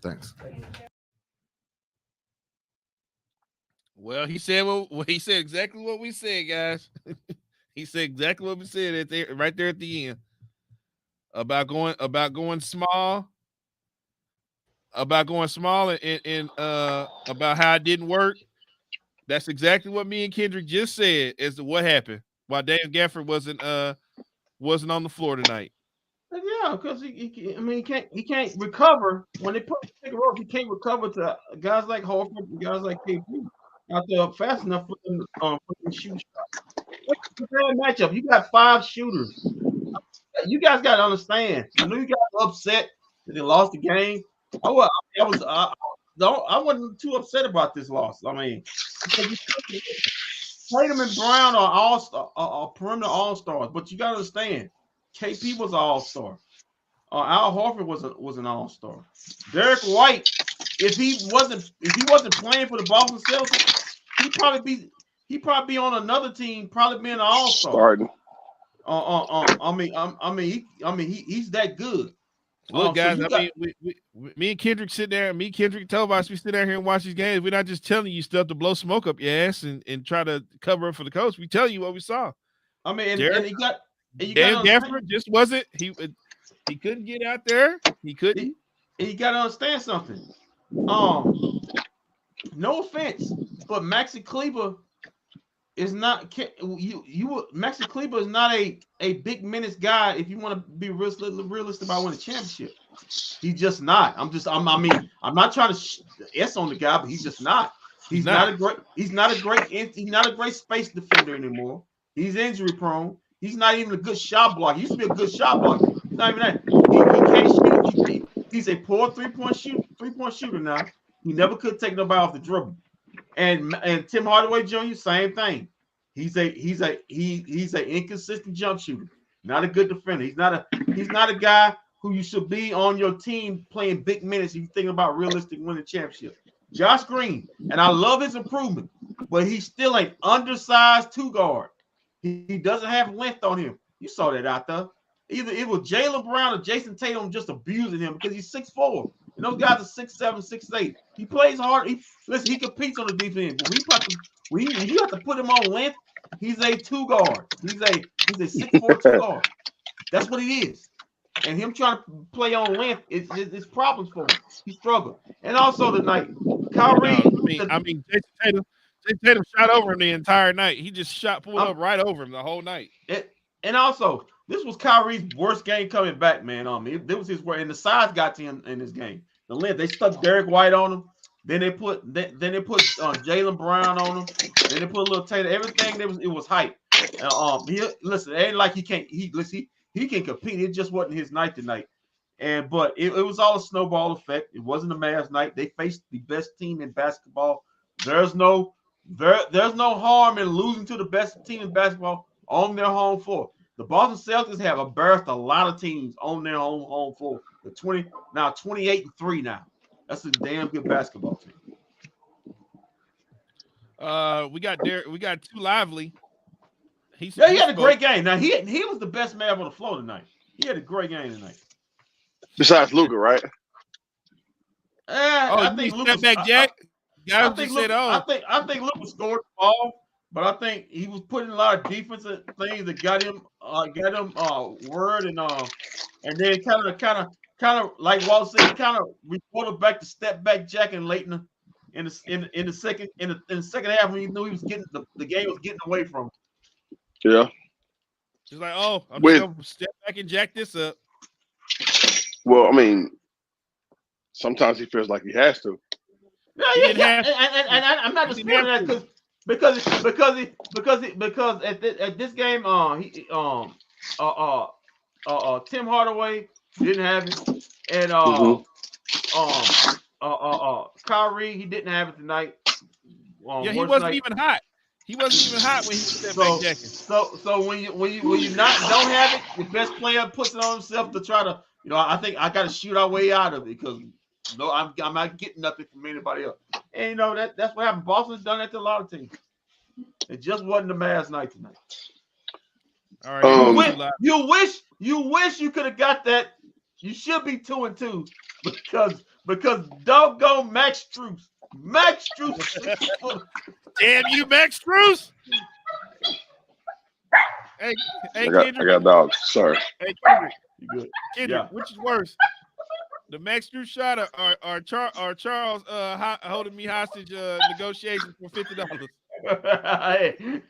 Thanks. Well, he said exactly what we said, guys. He said exactly what we said right there at the end about going small, and about how it didn't work. That's exactly what me and Kendrick just said as to what happened. Why Dave Gafford wasn't on the floor tonight. Yeah, because he can't recover when they put the pick and roll. He can't recover to guys like Horford and guys like KP out there fast enough for them to shoot shots. It's a bad matchup. You got 5 shooters. You guys got to understand. I know you guys are upset that they lost the game. I wasn't too upset about this loss. I mean, Tatum and Brown are perimeter all-stars, but you got to understand, KP was an all-star. Al Horford was an all-star. Derek White, if he wasn't playing for the Boston Celtics, he'd probably be on another team, probably being an all-star. Starting. He's that good. Look, guys, me and Kendrick sit there, me and Kendrick Tobias, we sit down here and watch these games. We're not just telling you stuff to blow smoke up your ass and try to cover up for the coach. We tell you what we saw. And Gafford just wasn't he couldn't get out there. He couldn't. You got to understand something. No offense, but Maxi Kleber is not Maxi Kleber is not a big minutes guy if you want to be realistic about winning a championship. He's just not. I'm not trying to S on the guy, but he's just not. He's not a great space defender anymore. He's injury prone. He's not even a good shot blocker. He used to be a good shot blocker. He's not even that. He can't shoot. He's a poor three-point shooter now. He never could take nobody off the dribble. And Tim Hardaway Jr., same thing. He's a inconsistent jump shooter. Not a good defender. He's not a guy who you should be on your team playing big minutes if you think about realistic winning championship. Josh Green, and I love his improvement, but he's still an undersized 2-guard. He doesn't have length on him. You saw that out there. Either it was Jaylen Brown or Jason Tatum just abusing him because he's 6'4". And those guys are 6'7", 6'8". He plays hard. He competes on the defense. But you have to put him on length. He's a 2-guard. He's a 6'4" 2-guard. That's what he is. And him trying to play on length is problems for him. He struggled. And also tonight, Kyrie. Jason Tatum shot over him the entire night. He just pulled up right over him the whole night. And also, this was Kyrie's worst game coming back, man. It was his worst, and the size got to him in this game. The length. They stuck Derek White on him. Then they put Jaylen Brown on him. Then they put a little Tatum. Everything it was hype. It ain't like he can't. He can compete. It just wasn't his night tonight. But it was all a snowball effect. It wasn't a Mavs night. They faced the best team in basketball. There's no harm in losing to the best team in basketball on their home floor. The Boston Celtics have embarrassed a lot of teams on their home floor. 28-3 now. That's a damn good basketball team. We got Too Lively. He had a great game. Now he was the best man on the floor tonight. He had a great game tonight. Besides Luka, right? I think Luka back Jack. I think Luka scored the ball, but I think he was putting a lot of defensive things that got him word and then kind of like Walt said, he kind of reported back to step back Jack and Leighton in the second half when he knew he was getting the game was getting away from him. Yeah. Just like, I'm just gonna step back and jack this up. Well, I mean, sometimes he feels like he has to. Yeah. And I'm not disputing that because at this game, Tim Hardaway didn't have it, and Kyrie he didn't have it tonight. He wasn't even hot. He wasn't even hot when he was stepping back jacking. So when you don't have it, the best player puts it on himself to try to, I think I got to shoot our way out of it because I'm not getting nothing from anybody else. And that's what happened. Boston's done that to a lot of teams. It just wasn't the Mavs night tonight. All right. You wish you could have got that. You should be 2-2 because doggone Max Strus. Damn you, Max Strus. Hey, I got dogs. Sorry. Hey, Kendrick. You good? Kendrick, Yeah. Which is worse? The Max Strus shot or Charles holding me hostage negotiations for $50.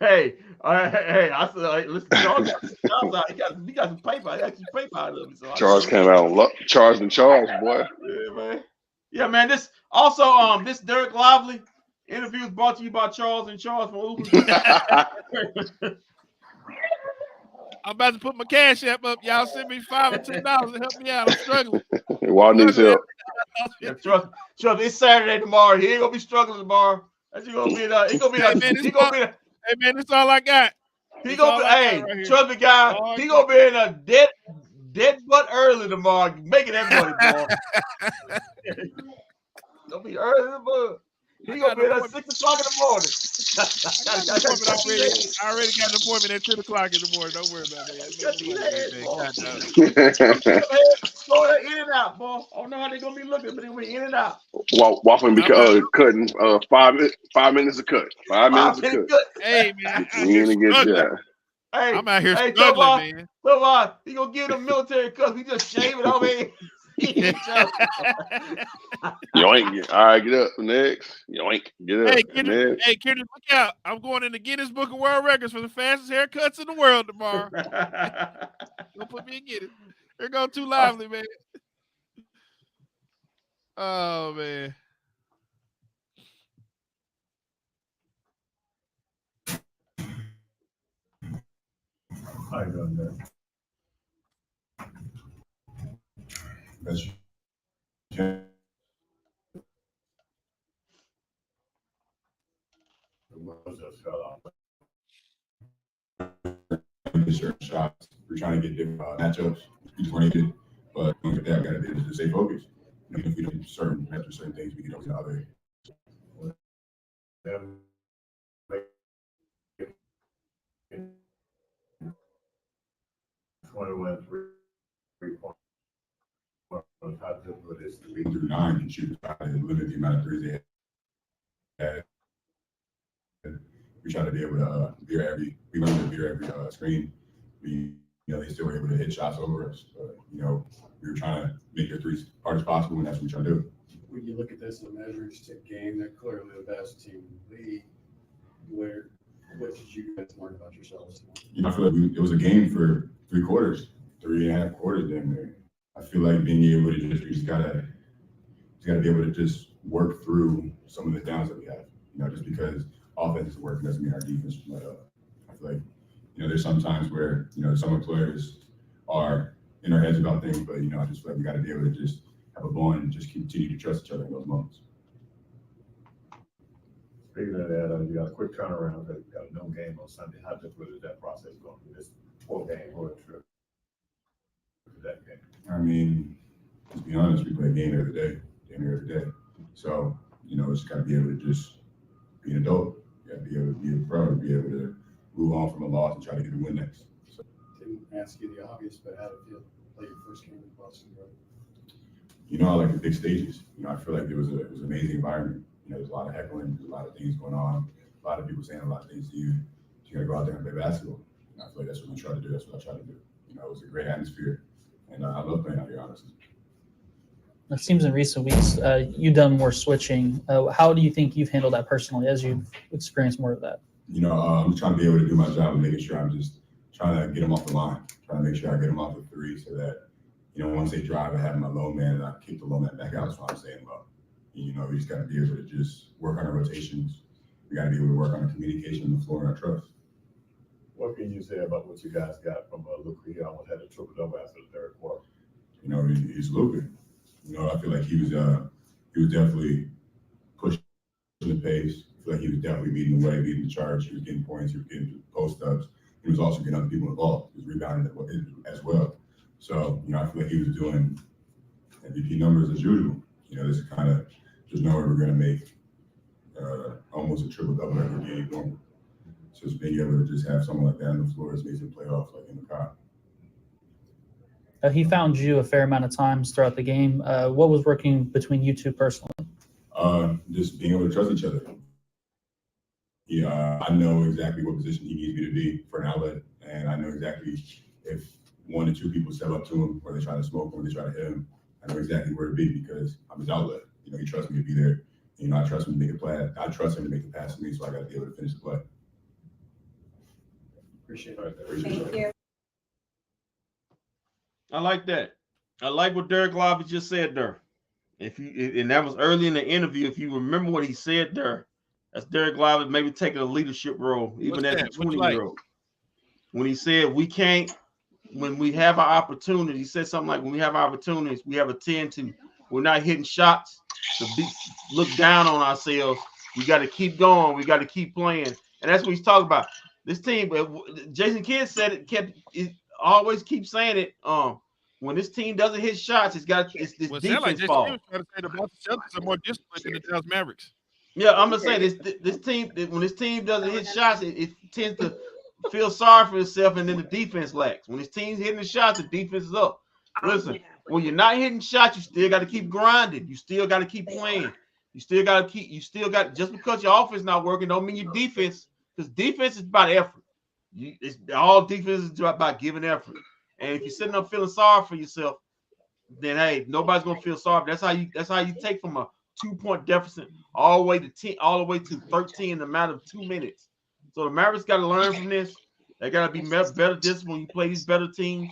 Hey! I said, listen, Charles he got some paper. I got some paper out of it. So Charles came out on Charles and Charles, boy. Yeah, man. This also this Derek Lively interview is brought to you by Charles and Charles from Uber. I'm about to put my cash app up. Y'all send me $5 or $10 to help me out. I'm struggling. Walt needs help. Yeah, trust. It's Saturday tomorrow. He ain't gonna be struggling tomorrow. That's gonna be Hey man, that's all I got. He gonna be right trust me, guy. He gonna be in a dead butt early tomorrow, making everybody tomorrow. Gonna be early tomorrow. He gonna be at 6 o'clock in the morning. I already got an appointment at 10 o'clock in the morning. Don't worry about it. Slow in and out, boy. I don't know how they gonna be looking, but they be in and out. Waffling cutting 5 minutes of cut. 5 minutes of cut. Hey man, I'm out here struggling, man. So he gonna give them military cuts. We just shave it over here. Yoink. All right, get up. Next. Yoink. Get up. Hey, Kendrick, look out. I'm going in the Guinness Book of World Records for the fastest haircuts in the world tomorrow. Don't put me in Guinness. Here go Too Lively, man. Oh, man. How you doing, man? That's shots. We're trying to get different matchups. We just want to get, but look at that. We got to be able to stay focused. And if we don't do certain things, we can always other. 21 3-point. How difficult it is to lead through 9 and shoot, try to limit the amount of threes they had. We try to be able to we learned to veer every screen. They still were able to hit shots over us. We were trying to make their threes as hard as possible, and that's what we try to do. When you look at this in a measuring stick game, they're clearly the best team in the league. What did you guys learn about yourselves? I feel like it was a game for 3 quarters, 3.5 quarters in there. I feel like being able to we just gotta be able to just work through some of the downs that we have. Just because offense is working doesn't mean our defense. But I feel like there's some times where some players are in our heads about things, but I just feel like we got to be able to just have a bond and just continue to trust each other in those moments. Speaking of that, you got a quick turnaround. You got a known game on Sunday. How difficult is that process going through this 4-game road trip? That game. I mean, to be honest, we play a game every day. every day. So, it's got to be able to just be an adult. You got to be able to be a pro, be able to move on from a loss and try to get a win next. So, Didn't ask you the obvious, but how did it feel to play your first game in Boston? I like the big stages. I feel like it was an amazing environment. There's a lot of heckling, there's a lot of things going on, a lot of people saying a lot of things to you. You got to go out there and play basketball. And I feel like that's what we try to do. That's what I try to do. It was a great atmosphere, and I love playing out here, honestly. It seems in recent weeks you've done more switching. How do you think you've handled that personally as you've experienced more of that? I'm just trying to be able to do my job and making sure I'm just trying to get them off the line, trying to make sure I get them off the three so that, once they drive, I have my low man and I kick the low man back out. That's what I'm saying low. We just got to be able to just work on our rotations. We got to be able to work on the communication on the floor and our trust. What can you say about what you guys got from Luka? He almost had a triple-double after the third quarter. He's Luka. I feel like he was definitely pushing the pace. I feel like he was definitely leading the way, leading the charge. He was getting points. He was getting post-ups. He was also getting other people involved. He was rebounding as well. So, I feel like he was doing MVP numbers as usual. This is kind of there's no way we're going to make almost a triple-double every game normal. So just being able to just have someone like that on the floor is makes it playoffs like in the car. He found you a fair amount of times throughout the game. What was working between you two personally? Just being able to trust each other. I know exactly what position he needs me to be for an outlet, and I know exactly if one or two people step up to him, or they try to smoke him, or they try to hit him. I know exactly where to be because I'm his outlet. He trusts me to be there. I trust him to make a play. I trust him to make the pass to me, so I got to be able to finish the play. Appreciate it. Thank you. I like that. I like what Derek Lively just said there. And that was early in the interview. If you remember what he said there, that's Derek Lively maybe taking a leadership role, even as a 20-year-old. When he said when we have our opportunity, he said something like, when we have opportunities, we have a 10-2. We're not hitting shots to look down on ourselves. We got to keep going. We got to keep playing. And that's what he's talking about. This team, Jason Kidd said it, always keep saying it. When this team doesn't hit shots, it's defense fault. Trying to say the Boston Celtics are more disciplined than the Dallas Mavericks. Yeah, I'm gonna say this team, when this team doesn't hit shots, it tends to feel sorry for itself, and then the defense lacks. When this team's hitting the shots, the defense is up. Listen, when you're not hitting shots, you still got to keep grinding. You still got to keep playing. You still got just because your offense is not working, don't mean your defense, because defense is about effort. All defense is about giving effort. And if you're sitting up feeling sorry for yourself, then hey, nobody's gonna feel sorry. That's how you take from a 2-point deficit all the way to 10, all the way to 13 in the matter of 2 minutes. So the Mavericks got to learn from this. They got to be better disciplined when you play these better teams.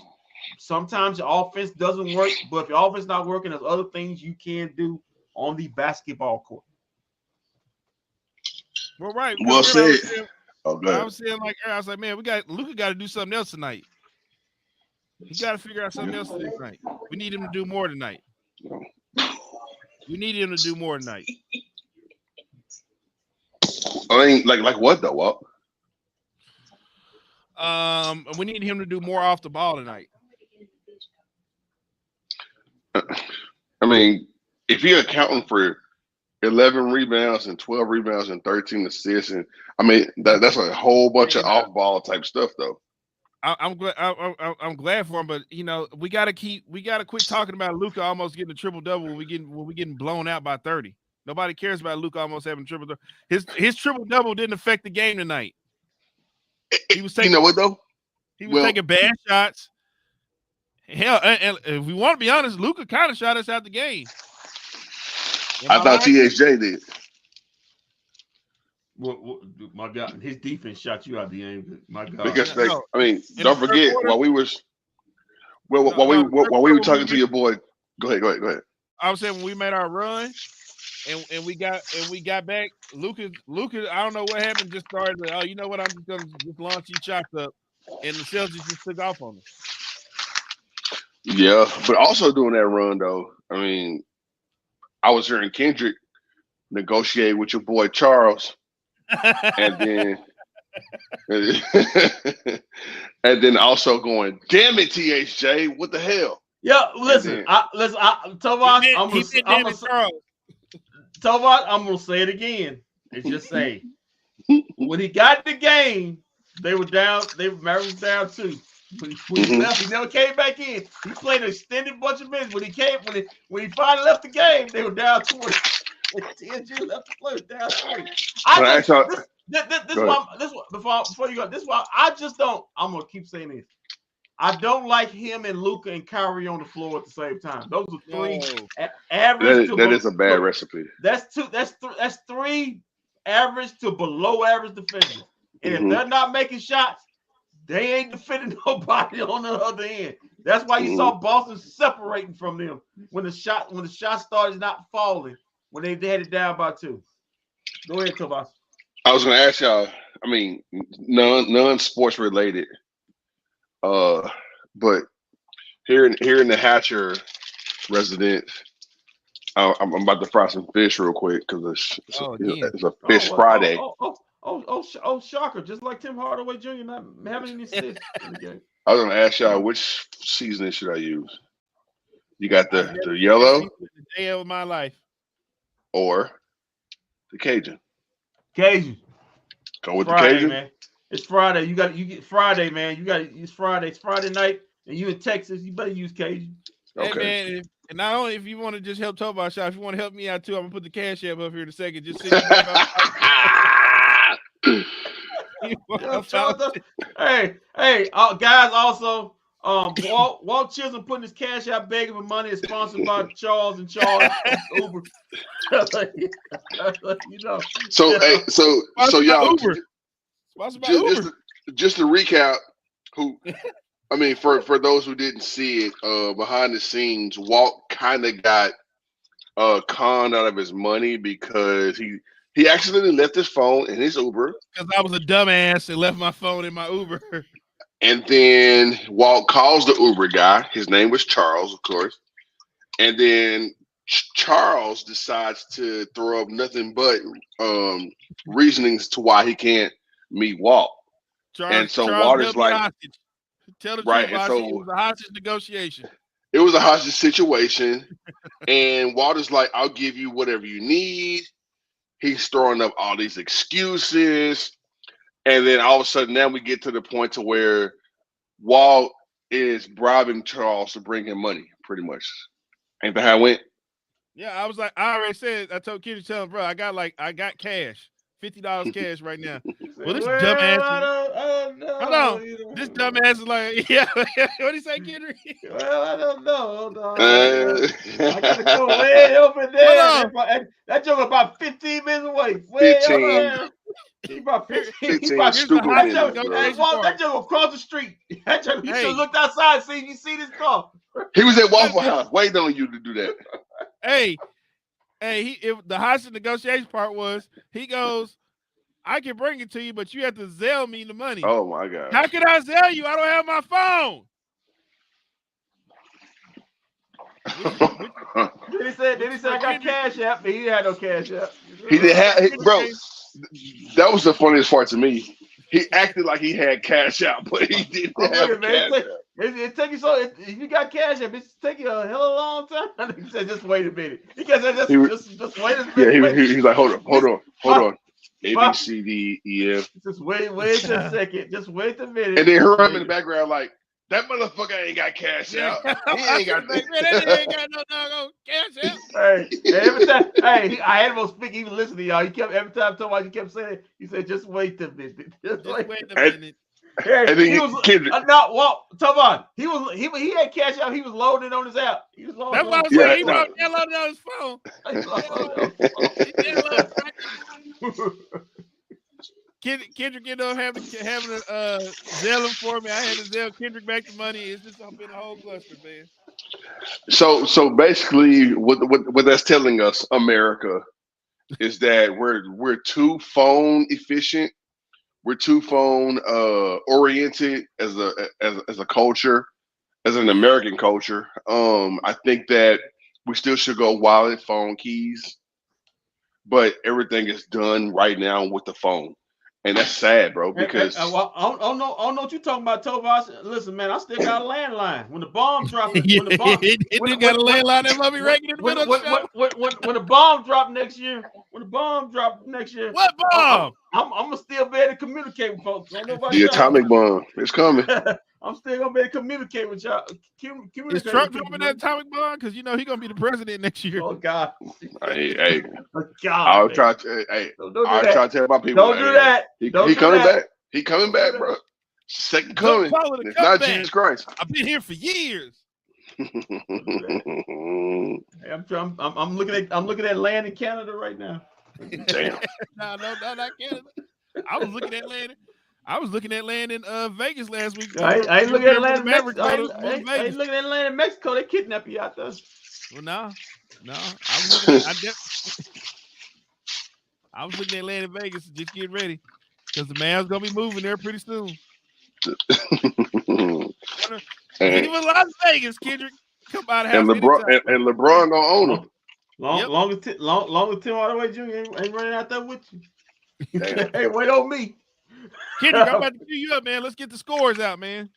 Sometimes your offense doesn't work, but if your offense not working, there's other things you can do on the basketball court. Well, right. Well said. I was saying, I was like, man, Luka got to do something else tonight. He got to figure out something else tonight. We need him to do more tonight. We need him to do more tonight. I mean, like what though? What? We need him to do more off the ball tonight. I mean, if you're accounting for 11 rebounds and 12 rebounds and 13 assists, and I mean that's a whole bunch of off-ball type stuff, though. I'm glad. I'm glad for him, but we gotta quit talking about Luka almost getting a triple-double when we getting blown out by 30. Nobody cares about Luka almost having triple-double. His triple-double didn't affect the game tonight. He was taking, you know what though? He was taking bad shots. Hell, and if we want to be honest, Luka kind of shot us out the game. I thought THJ did. Well, my God, his defense shot you out the game. My God. Because don't forget while we were talking to your boy. Go ahead. I was saying when we made our run and we got back, Luka, I don't know what happened, just started to, you know what, I'm just gonna just launch these shots up, and the Celtics just took off on us. Yeah, but also during that run though, I mean, I was hearing Kendrick negotiate with your boy Charles. and then also going, damn it, THJ, what the hell? Yeah, listen, then- Tomas, Charles. I'm gonna say it again. And just say when he got the game, they were down. Mavericks down 2. When he left, he never came back in. He played an extended bunch of minutes. When he finally left the game, they were down 20. TNG left the play down 20. Before you go, this is why I just don't. I'm gonna keep saying this. I don't like him and Luka and Kyrie on the floor at the same time. Those are 3 average. That is a bad recipe. That's 2. That's 3 average to below average defenders. And if they're not making shots, they ain't defending nobody on the other end. That's why you saw Boston separating from them when the shot started not falling when they had it down by 2. Go ahead, Tobias. I was going to ask y'all. I mean, none sports related. But here in the Hatcher residence, I'm about to fry some fish real quick because it's a fish Friday. Shocker! Just like Tim Hardaway Jr. not having any assists in the game. I was going to ask y'all which seasoning should I use? You got the yellow, the day of my life, or the Cajun. Cajun. Go with Friday, the Cajun, man. It's Friday. You get Friday, man. It's Friday. It's Friday night, and you in Texas. You better use Cajun. Okay. Hey man, and not only if you want to just help Tobias out, if you want to help me out too, I'm gonna put the cash app up here in a second. Just hey, guys. Also, Walt Chisholm putting his cash out begging for money is sponsored by Charles and Charles Uber. You know. So y'all. Uber. Just to recap, for those who didn't see it, behind the scenes, Walt kind of got conned out of his money because he accidentally left his phone in his Uber. Because I was a dumbass and left my phone in my Uber. And then Walt calls the Uber guy. His name was Charles, of course. And then Charles decides to throw up nothing but reasonings to why he can't meet Walt. And so Walter's like, tell the right, truth, and so it was a hostage negotiation. It was a hostage situation, and Walter's like, "I'll give you whatever you need." He's throwing up all these excuses, and then all of a sudden, now we get to the point to where Walt is bribing Charles to bring him money, pretty much. Ain't that how it went? Yeah, I was like, I already said. I told Kenny, tell him, bro, I got cash. $50 cash right now. Well, this dumbass. Hold on. This dumbass is like, yeah. What did he say, Kendrick? Well, I don't know. I gotta go way over there. That joke about 15 minutes away. Way 15. over there. He about 15 stupid minutes, that joke across the street. That joke, you should have looked outside and you see this car. He was at Waffle House waiting on you to do that. Hey, the hostage negotiation part was he goes, I can bring it to you, but you have to Zelle me the money. Oh my God! How can I Zelle you? I don't have my phone. Then he said I got cash app, but he had no cash app. He didn't have, bro. That was the funniest part to me. He acted like he had cash out, but he didn't have cash out. It take you if you got cash app, it's take you a hell of a long time. He said, just wait a minute. He said, just wait a minute. Yeah, he's like, hold on. A, B, C, D, E, F. Just wait a second. Just wait a minute. And then her in the background like, that motherfucker ain't got cash out. He ain't got that nigga ain't got no doggone cash out. Hey, every time, I had him on speak, even listen to y'all. He kept every time he kept saying, he said, just wait a minute. Just wait a minute. Hey, and then he was not Walt. Tavon. He had cash out. He was loading it on his app. He was loading. That's what I was saying. He downloaded on his phone. Kendrick ended up having Zelle him for me. I had to Zelle Kendrick back the money. It's just been a whole cluster, man. So basically, what that's telling us, America, is that we're too phone efficient. We're too phone oriented as a culture, as an American culture. I think that we still should go wallet, phone, keys, but everything is done right now with the phone. And that's sad, bro, because I don't know what you talking about, Tobias. Listen, man, I still got a landline. When the bomb dropped, when the bomb, it got a landline that might be right in the middle of the show. When the bomb dropped next year, what bomb? I'm gonna still be able to communicate with folks. I don't know about the y'all. atomic bomb is coming. I'm still gonna be able to communicate with y'all. Is Trump dropping that atomic bomb? Because you know he's gonna be the president next year. Oh God! Hey, oh, God, I'll try to. Hey, I'll try to tell my people. Don't do that. He coming back. He coming back, bro. Second coming. It's not Jesus Christ. I've been here for years. Hey, I'm looking at land in Canada right now. Damn. no, not Canada. I was looking at land in Vegas last week. I ain't looking at land in Mexico. I ain't looking at land in Mexico. They kidnap you out there. Well, no. I was looking at land in Vegas. Just get ready, because the Mavs gonna be moving there pretty soon. Even Las Vegas, Kendrick, come out of and LeBron gonna own them. Long as Tim Hardaway Jr. ain't running out there with you. Hey, wait on me. Kendrick, I'm about to cue you up, man. Let's get the scores out, man.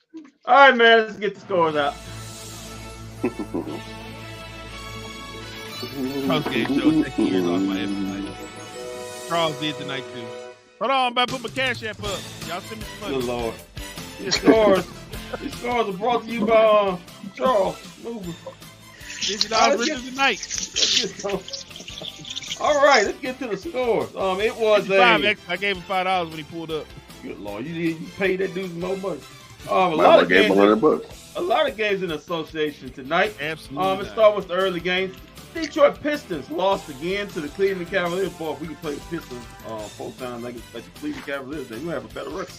All right, man. Let's get the scores out. Post-game show taking years off my head tonight. Charles did tonight, too. Hold on, I'm about to put my cash app up. Y'all send me some money. Good Lord. These scores are brought to you by Charles. $50 richer tonight. All right, let's get to the scores. It was I gave him $5 when he pulled up. Good Lord, you paid that dude no money. A lot of games in the association tonight. Absolutely. Let's start with the early games. Detroit Pistons lost again to the Cleveland Cavaliers. Boy, if we can play the Pistons 4 times like the Cleveland Cavaliers, then we'll have a better record.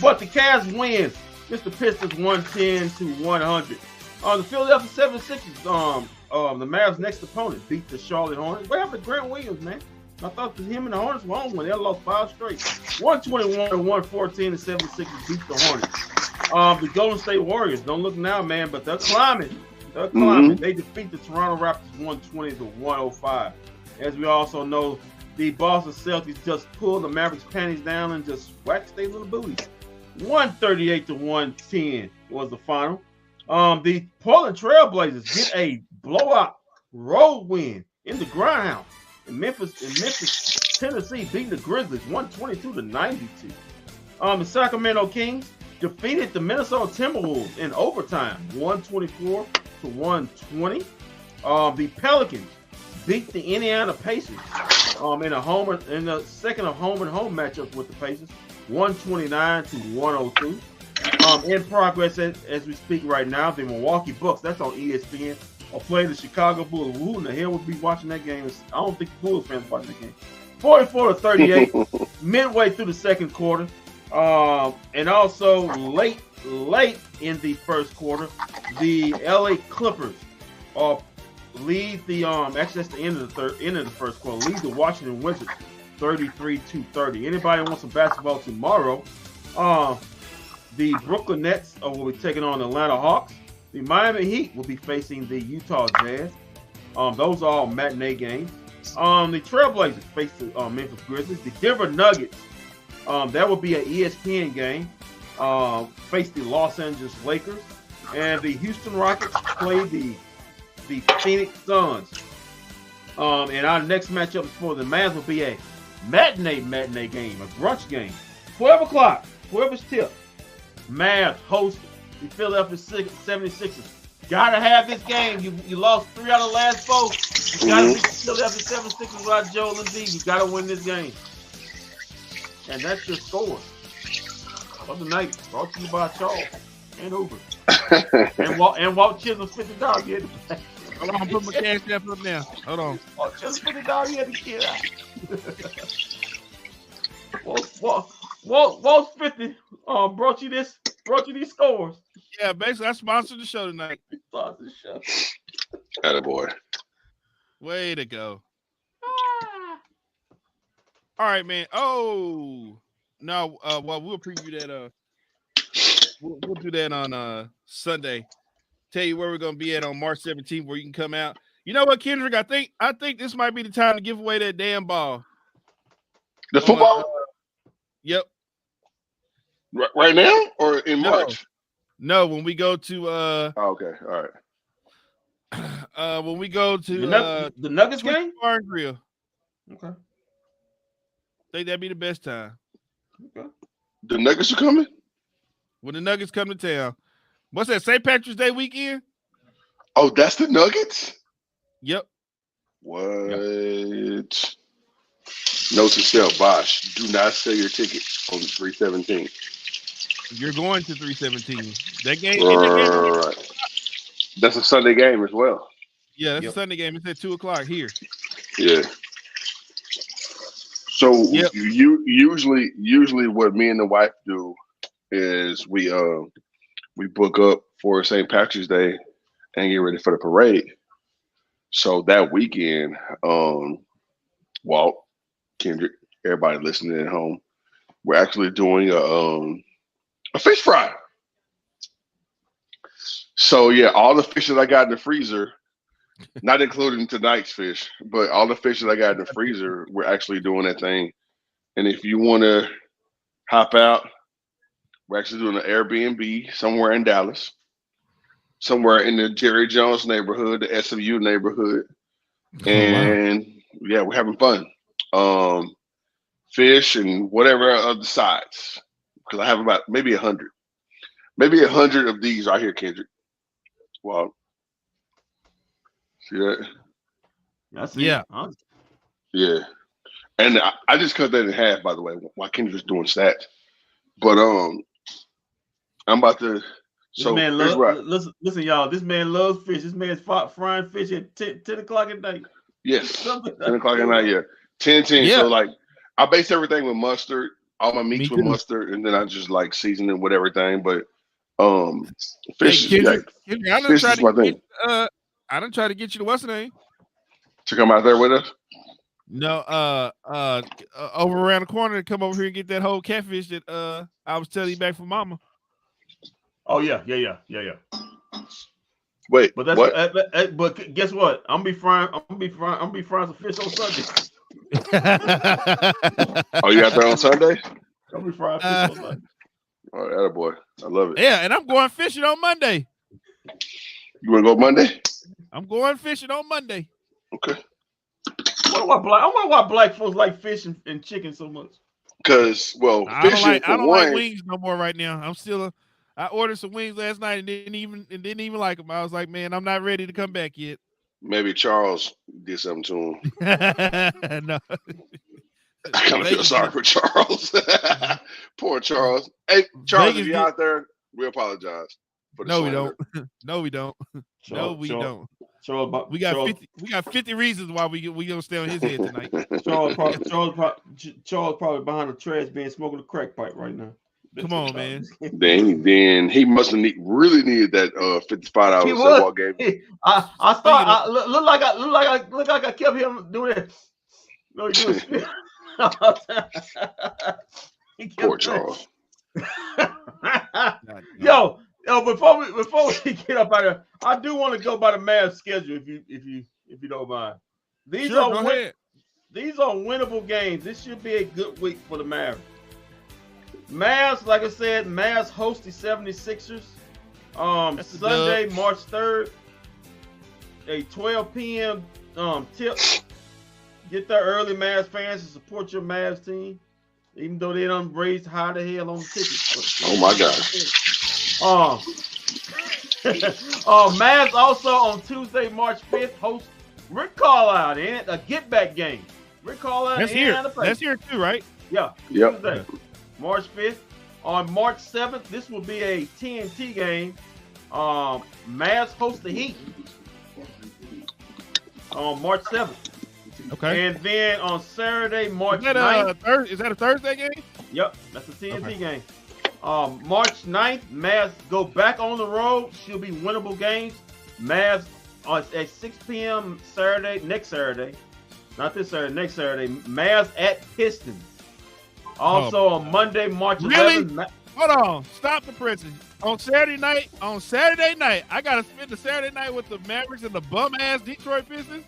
But the Cavs wins. Mr. Pistons 110-100. The Philadelphia 76ers, the Mavs' next opponent, beat the Charlotte Hornets. What happened to Grant Williams, man? I thought that him and the Hornets were on when they lost 5 straight. 121-114, the 76ers beat the Hornets. The Golden State Warriors, don't look now, man, but they're climbing. They defeat the Toronto Raptors 120-105. As we also know, the Boston Celtics just pulled the Mavericks' panties down and just waxed their little booties. 138-110 was the final. The Portland Trailblazers get a blowout road win in the Grindhouse. In Memphis, Tennessee beating the Grizzlies 122-92. The Sacramento Kings defeated the Minnesota Timberwolves in overtime 124-120. The Pelicans beat the Indiana Pacers in the second of home and home matchups with the Pacers 129-102. In progress as we speak right now, the Milwaukee Bucks, that's on ESPN, are playing the Chicago Bulls. Who in the hell would be watching that game? I don't think the Bulls fans watching that game. 44-38, midway through the second quarter. And also late in the first quarter, the LA Clippers lead the actually that's the end of the first quarter, lead the Washington Wizards 33-30. Anybody wants some basketball tomorrow? The Brooklyn Nets will be taking on the Atlanta Hawks. The Miami Heat will be facing the Utah Jazz. Those are all matinee games. The Trailblazers face the Memphis Grizzlies. The Denver Nuggets, that will be an ESPN game, face the Los Angeles Lakers. And the Houston Rockets play the Phoenix Suns. And our next matchup for the Mavs will be a matinee game, a brunch game. 12 o'clock, whoever's tip. Mavs host the Philadelphia 76ers. Gotta have this game. You lost 3 out of the last 4. You gotta beat the Philadelphia 76ers without Joel Embiid. You gotta win this game. And that's your score of the night. Brought to you by Charles and Uber. and Walt Chisholm $50 you had to pay. Hold on, put my cash app up now. Hold on. Walt Chisholm $50 you had to get out. Walt's 50 brought you these scores. Yeah, basically I sponsored the show tonight. Sponsored the show. Attaboy. Way to go. All right, man. Oh no, well, we'll preview that. We'll do that on Sunday. Tell you where we're gonna be at on March 17th, where you can come out. You know what, Kendrick? I think this might be the time to give away that damn ball. The football? Yep. Right now or in No. March? No, when we go to Okay, all right. when we go to The Nuggets Twitch game. Bar and Grill. Okay. Think that'd be the best time. Okay. The Nuggets are coming? When the Nuggets come to town. What's that, St. Patrick's Day weekend? Oh, that's the Nuggets? Yep. What? Yep. Note to self, Bosch. Do not sell your ticket on 317. You're going to 317. That game. Right. That's a Sunday game as well. Yeah, that's a Sunday game. It's at 2:00 here. Yeah. So usually what me and the wife do is we book up for St. Patrick's Day and get ready for the parade. So that weekend, Walt, Kendrick, everybody listening at home, we're actually doing a fish fry. So yeah, all the fish that I got in the freezer, not including tonight's fish, but all the fish that I got in the freezer, we're actually doing that thing. And if you want to hop out, we're actually doing an Airbnb somewhere in Dallas, somewhere in the Jerry Jones neighborhood, the SMU neighborhood. And yeah, we're having fun. Fish and whatever other sides. Because I have about maybe 100. Maybe 100 of these right here, Kendrick. Wow. See that? That's yeah. Yeah. And I just cut that in half, by the way, while Kendrick's doing stats. But I'm about to. So this man listen, y'all. This man loves fish. This man's frying fish at 10 o'clock at night. Yes, 10 o'clock at night. Yeah, 10. Yeah. So like, I base everything with mustard. All my meats with mustard, and then I just like season it with everything. But fish hey, Kendrick, is I fish is my thing. I done try to get you to what's the name? To come out there with us? No, over around the corner and come over here and get that whole catfish that I was telling you back from Mama. Oh yeah. Wait, but that's what? But guess what? I'm gonna be frying some fish on Sunday. Oh, you out there on Sunday? I'll be frying fish on Sunday. All right, attaboy. I love it. Yeah, and I'm going fishing on Monday. You want to go Monday? I'm going fishing on Monday. Okay. I wonder why black folks like fish and chicken so much. Because, well, fishing I don't like wings no more right now. I ordered some wings last night and didn't even like them. I was like, man, I'm not ready to come back yet. Maybe Charles did something to him. No. I kind of feel sorry for Charles. Poor Charles. Hey, Charles, if you're out there, we apologize. No, we don't. No, we don't. No, we don't. Charles, we got 50 reasons why we gonna stay on his head tonight. Charles probably behind the trash bin smoking a crack pipe right now. Come on, man. Then he must have really needed that $55 sidewalk game. Look like I kept him doing that. No, Poor Charles. Yo, before we get up out of here, I do want to go by the Mavs schedule if you don't mind. These are winnable games. This should be a good week for the Mavs. Mavs, like I said, Mavs host the 76ers. Sunday, March 3rd, a 12 p.m. Tip. Get there early, Mavs fans, to support your Mavs team, even though they done raised high the hell on the tickets. Oh my God. Mavs also on Tuesday, March 5th, host Rick Carlisle in a get back game. Rick Carlisle That's here too, right? Yeah. Yep. Tuesday, March 5th. On March 7th, this will be a TNT game. Mavs host the Heat on March 7th. Okay. And then on Saturday, March 9th. Is that a Thursday game? Yep, that's a TNT game. March 9th, Mavs go back on the road. Should be winnable games. Mavs at 6 p.m. next Saturday. Not this Saturday, next Saturday. Mavs at Pistons. Also on Monday, March 11th. Hold on. Stop the presses. On Saturday night, I got to spend the Saturday night with the Mavericks and the bum-ass Detroit Pistons.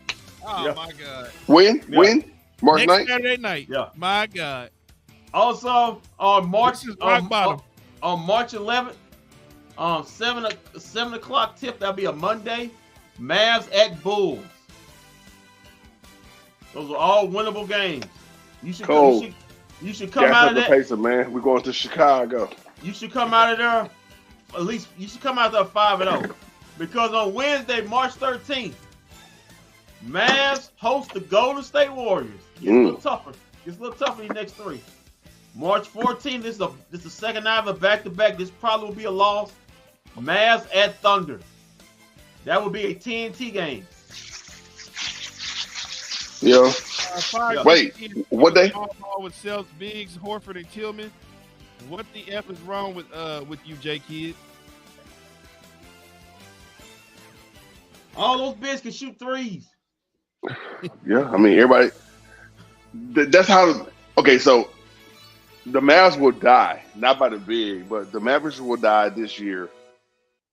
Oh, my God. When? March Next 9th? Saturday night. Yeah. My God. Also on March This is rock bottom. on March 11th, 7 o'clock tip. That'll be a Monday. Mavs at Bulls. Those are all winnable games. You should Cold. you should come Gas out up of the that. pacer, man. We're going to Chicago. You should come out of there. At least you should come out there 5-0, because on Wednesday, March 13th, Mavs host the Golden State Warriors. Gets a little tougher. Gets a little tougher these next three. March 14th, this is the second night of a back-to-back. This probably will be a loss. Mavs at Thunder. That would be a TNT game. Yeah. Wait, what day? With Celtics, Biggs, Horford, and Tillman. What the F is wrong with you, J Kid? All those bigs can shoot threes. Yeah, I mean, everybody. That's how. Okay, so the Mavs will die, not by the big, but the Mavericks will die this year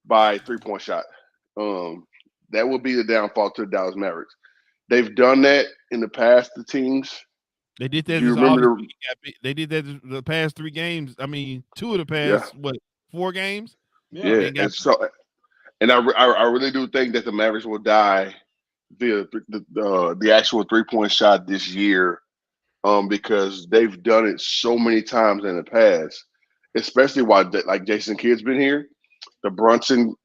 by 3-point shot. That will be the downfall to the Dallas Mavericks. They've done that in the past. The teams. They did that. You remember they did that the past 3 games. I mean, 2 of the past 4 games. Yeah, and I really do think that the Mavericks will die via the actual 3-point shot this year, because they've done it so many times in the past, especially while like Jason Kidd's been here, the Brunson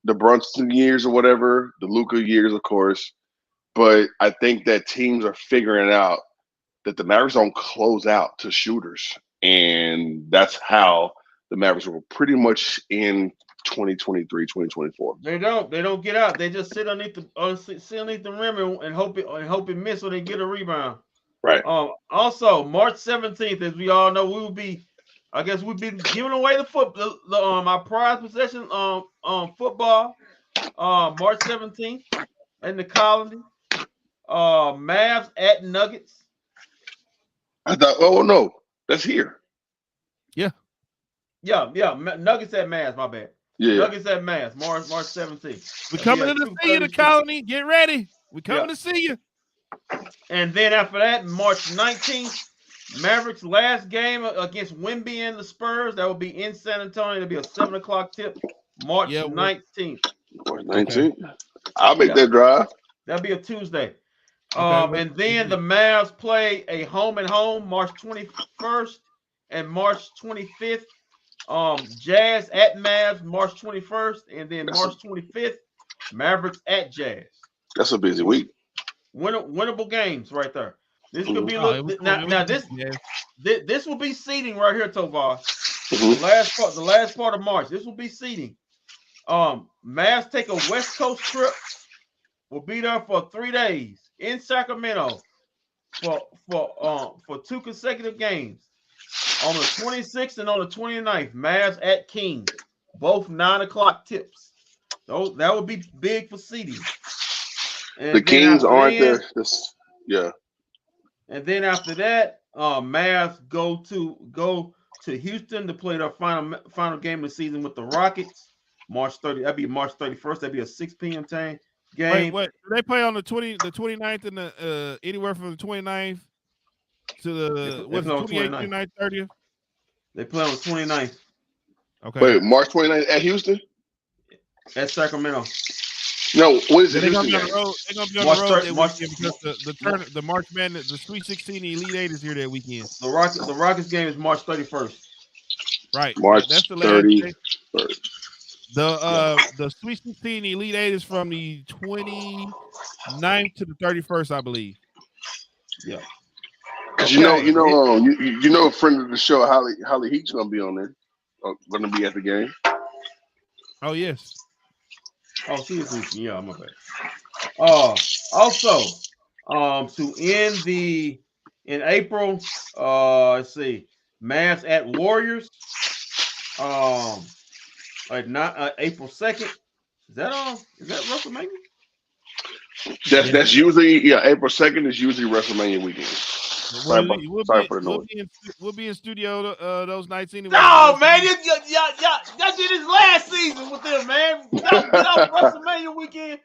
years or whatever, the Luka years, of course. But I think that teams are figuring out that the Mavericks don't close out to shooters, and that's how the Mavericks will pretty much end 2023, 2024. They don't get out. They just sit underneath the rim and hope it miss when they get a rebound. Right. Also, March 17th, as we all know, we'll be giving away our prize possession football. March 17th in the Colony. Mavs at Nuggets. I thought, oh no, that's here. Yeah. Nuggets at Mavs. My bad. Yeah. Nuggets at Mavs. March 17th. We coming to see you, the Colony. Get ready. We coming to see you. And then after that, March 19th, Mavericks' last game against Wemby and the Spurs. That will be in San Antonio. It'll be a 7 o'clock tip. March 19th. March 19th. I'll make that drive. That'll be a Tuesday. And then the Mavs play a home and home March 21st and March 25th. Jazz at Mavs March 21st, and then March 25th, Mavericks at Jazz. That's a busy week. Winnable games right there. This could be a little. This will be seeding right here, Tovar. The last part of March. This will be seeding. Mavs take a West Coast trip. We'll be there for 3 days in Sacramento for 2 consecutive games. On the 26th and on the 29th, Mavs at Kings, both 9 o'clock tips. That would be big for seeding. And the Kings aren't there. Yeah. And then after that, Mavs go to Houston to play their final game of the season with the Rockets. March 30. That'd be March 31st. That'd be a 6 p.m. game. Wait. Do they play on the 29th and the anywhere from the 29th to the 28th, 29th, 30th? They play on the 29th. Okay. Wait, March 29th at Houston? At Sacramento. No, what is it? They're gonna be on the road. They're gonna be on the road that weekend because the March Madness, the Sweet 16, the Elite 8 is here that weekend. The Rockets game is March 31st. Right. March that's the last 31st. The Sweet 16, the Elite 8 is from the 29th to the 31st, I believe. Yeah. Because you know, a friend of the show, Holly Heat's gonna be on there. Gonna be at the game. Oh yes. Oh, she is. Yeah, my bad. Also, to end in April, let's see, Mavs at Warriors. April 2nd. Is that WrestleMania? That's usually April 2nd is usually WrestleMania weekend. We'll be in studio those nights anyway. No, man, y'all did his last season with them, man. Y'all WrestleMania weekend.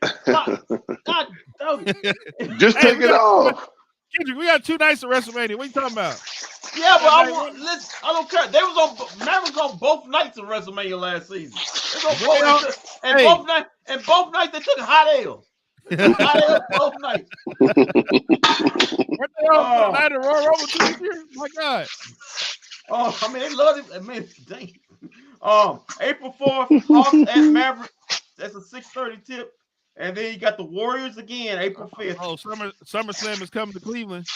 Just take it off. Kendrick, we got 2 nights of WrestleMania. What are you talking about? Yeah, but listen, I don't care. They was on Mavericks on both nights of WrestleMania last season. Both nights they took hot L's. Hot L's both nights. Weren't they on the night of Royal Rumble too this year? My God. Oh, I mean, they love it. I mean, dang. April 4th, Hawks at Mavericks. That's a 6:30 tip. And then you got the Warriors again, April 5th. Oh, SummerSlam is coming to Cleveland.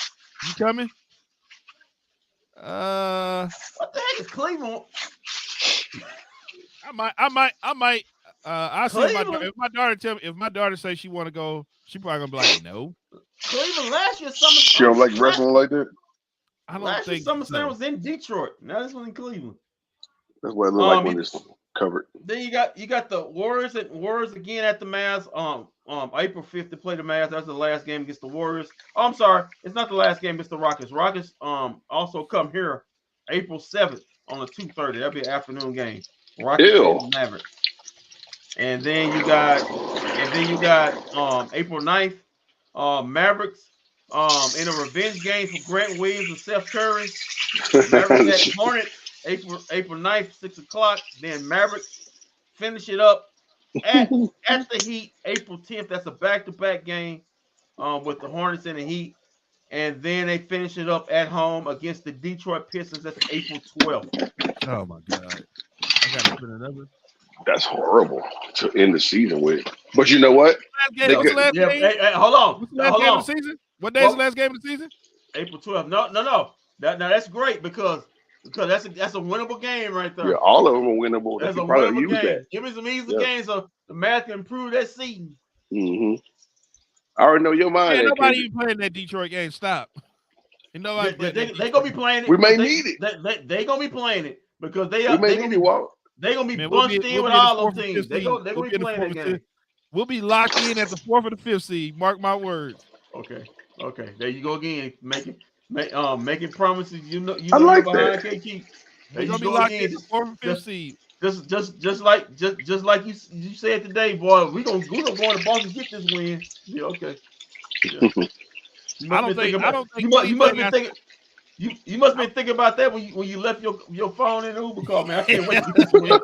You coming? What the heck is Cleveland? I might. I see if my daughter says she want to go, she probably gonna be like, no. Cleveland last year, SummerSlam. She don't like wrestling like that. I don't last think year, SummerSlam so. was in Detroit. Now this one in Cleveland. That's what it looked like when it's covered. Then you got the Warriors again at the Mavs. April 5th to play the Mavs. That's the last game against the Warriors. Oh, I'm sorry, it's not the last game. It's the Rockets. Rockets also come here April 7th on a 2:30. That'll be an afternoon game. Rockets and Mavericks. And then you got April 9th, Mavericks in a revenge game for Grant Williams and Seth Curry. Mavericks at Hornets, April 9th, 6 o'clock. Then Mavericks finish it up at the Heat, April 10th. That's a back-to-back game with the Hornets and the Heat. And then they finish it up at home against the Detroit Pistons. That's April 12th. Oh, my God. I got to put another. That's horrible to end the season with. But you know what? Hold on. What's the last game of the season? What day is the last game of the season? April 12th. No. That's great because that's a winnable game right there. Yeah, all of them are winnable. That's a winnable game. Give me some easy games so the math can improve that season. Mm-hmm. I already know your mind. Man, nobody even playing that Detroit game. Stop. And nobody they gonna be playing it. We may need it. They gonna be playing it because may need it, Walt. They're gonna be bunched in with all those teams. They're gonna be playing that game. We'll be locked in at the 4th or the 5th seed. Mark my words. Okay. There you go again. Making promises. You know like behind that. can't keep. They're gonna be locked in the 4th and 5th seed. Just like you said today, boy. We gonna go to Boston and get this win. Yeah, okay. Yeah. I don't think. You must be thinking. You must be thinking about that when you left your phone in the Uber car, man. I can't wait to get this win.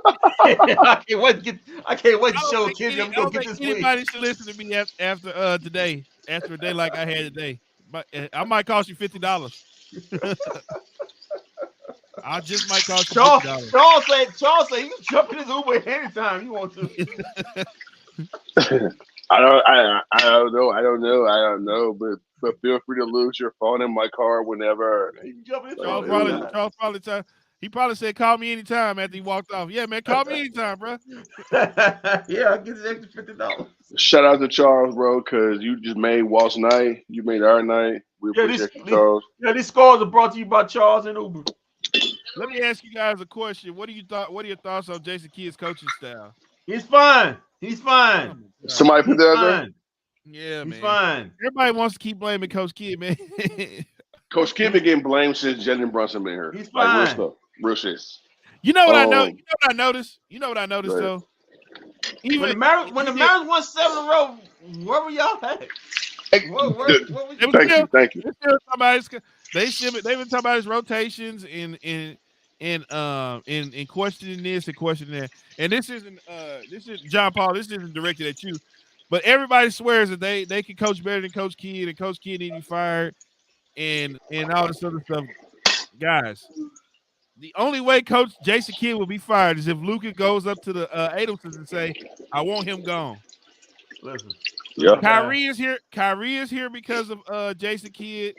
I can't wait to show kids I'm gonna get this win. Anybody should listen to me after today, after a day like I had today. But I might cost you $50. I just might cost you $50. Charles say you can jump in his Uber anytime you want to. I don't know, but feel free to lose your phone in my car whenever. Charles probably said, call me anytime after he walked off. Yeah, man, call me anytime, bro. Yeah, I'll get an extra $50. Shout out to Charles, bro, because you just made Walt's night. You made our night. We appreciate you, Charles. These scores are brought to you by Charles and Uber. Let me ask you guys a question. What are your thoughts on Jason Kidd's coaching style? He's fine. Somebody put that out there? Yeah, he's man. Fine. Everybody wants to keep blaming Coach Kidd, man. Coach Kidd been getting blamed since Jalen Brunson been here. He's fine. Like, real stuff. Real shit. You know what I know? You know what I noticed? Right. Though? Even when the Mavericks won 7 in a row, where were y'all at? Thank you. They've been talking about his rotations and questioning this and questioning that. And this is John Paul. This isn't directed at you, but everybody swears that they can coach better than Coach Kidd, and Coach Kidd need to be fired, and all this other stuff. Guys, the only way Coach Jason Kidd will be fired is if Luka goes up to the Adamsons and say, "I want him gone." Listen. Yeah. Kyrie is here. Kyrie is here because of Jason Kidd.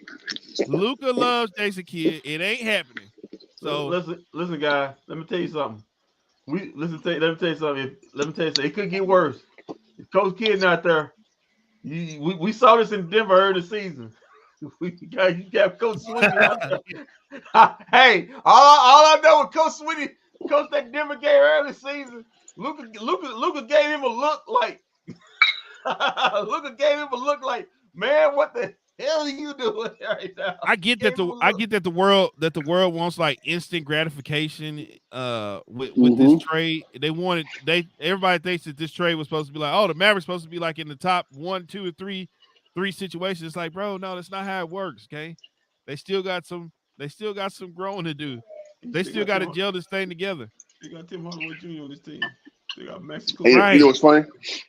Luka loves Jason Kidd. It ain't happening. So listen, guys. Let me tell you something. Let me tell you something. It could get worse. If Coach Kidd not there, we saw this in Denver early season. You got Coach Swinney out there. Hey, all I know is Coach Swinney coached that Denver game early season. Luka gave him a look like. Man, what the hell are you doing right now? I get that the world wants like instant gratification with this trade. Everybody thinks that this trade was supposed to be like, oh, the Mavericks supposed to be like in the top 1, 2, or 3 situations. It's like, bro, no, that's not how it works. Okay, they still got some They still got some growing to do. They still got to gel this thing together. They got Tim Hardaway Jr. on this team. They got Mexico. And you know what's funny?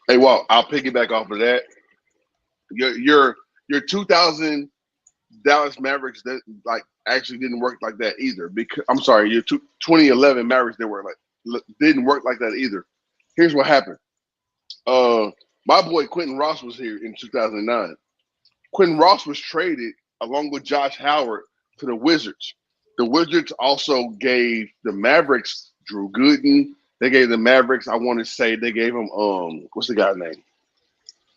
Hey, Walt, I'll piggyback off of that. Your 2000 Dallas Mavericks that actually didn't work like that either. Because I'm sorry, your 2011 Mavericks didn't work like that either. Here's what happened. My boy Quentin Ross was here in 2009. Quentin Ross was traded along with Josh Howard to the Wizards. The Wizards also gave the Mavericks Drew Gooden. They gave the Mavericks, I want to say they gave him what's the guy's name?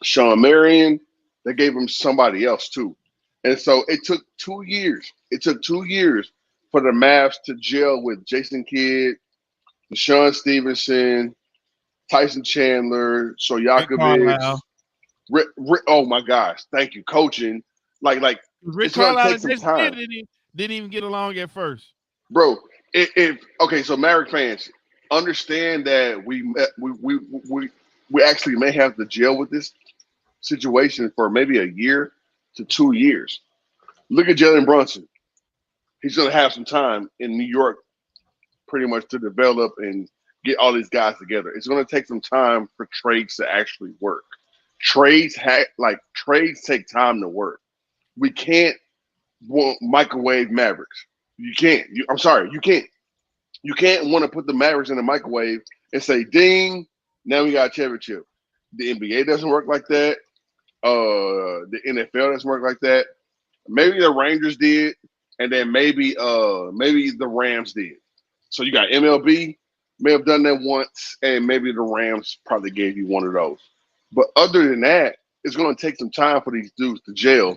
Sean Marion. They gave him somebody else too. And so it took 2 years. It took 2 years for the Mavs to gel with Jason Kidd, Deshaun Stevenson, Tyson Chandler, Stojakovic. Oh my gosh, thank you, coaching. Like Rick it's gonna Carlisle take some time. Didn't even get along at first, bro. Okay, so Maverick fans understand that we actually may have to gel with this situation for maybe a year to 2 years. Look at Jalen Brunson. He's gonna have some time in New York, pretty much to develop and get all these guys together. It's gonna take some time for trades to actually work. Trades take time to work. We can't microwave Mavericks. You can't. I'm sorry, you can't. You can't want to put the Mavericks in the microwave and say, "Ding, now we got a championship." The NBA doesn't work like that. The NFL doesn't work like that. Maybe the Rangers did, and then maybe the Rams did. So you got MLB may have done that once, and maybe the Rams probably gave you one of those. But other than that, it's going to take some time for these dudes to gel.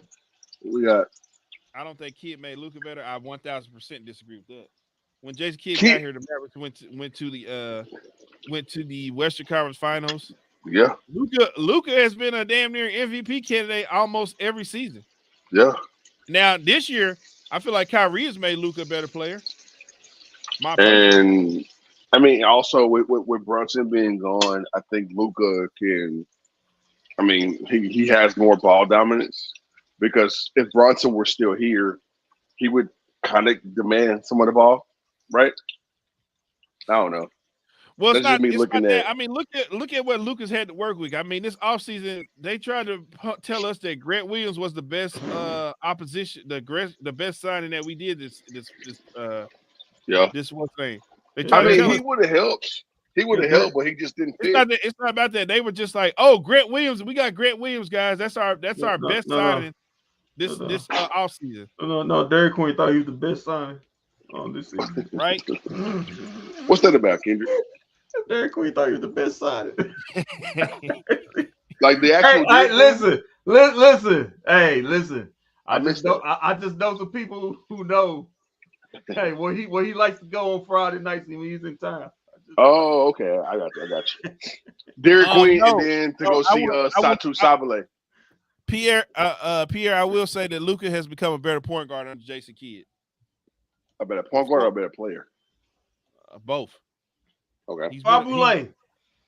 I don't think Kidd made Luka better. I 1000% disagree with that. When Jason Kidd got here, the Mavericks went to the Western Conference Finals. Yeah. Luka has been a damn near MVP candidate almost every season. Yeah. Now this year, I feel like Kyrie has made Luka a better player. And I mean, also with Brunson being gone, I think Luka can. I mean, he has more ball dominance because if Brunson were still here, he would kind of demand some of the ball, right? I don't know. Well, it's not me looking at that. I mean, look at what Lucas had to work with. I mean, this offseason, they tried to tell us that Grant Williams was the best opposition, the best signing that we did this one thing. I mean, he would have helped. He would have helped, but he just didn't fit. It's not about that. They were just like, "Oh, Grant Williams, we got Grant Williams, guys. That's our best signing this offseason." No, Derek Queen thought he was the best signing on this season. Right? What's that about, Kendrick? Derek Queen thought he was the best signing. Like the actual. Hey, listen. Hey, listen. I just know some people who know. Hey, where he likes to go on Friday nights when he's in town. Oh, okay. I got you. Derek Queen, and then to go see Satu Sabale. Pierre, I will say that Luka has become a better point guard under Jason Kidd. A better point guard or a better player? Both. Okay. Fabule,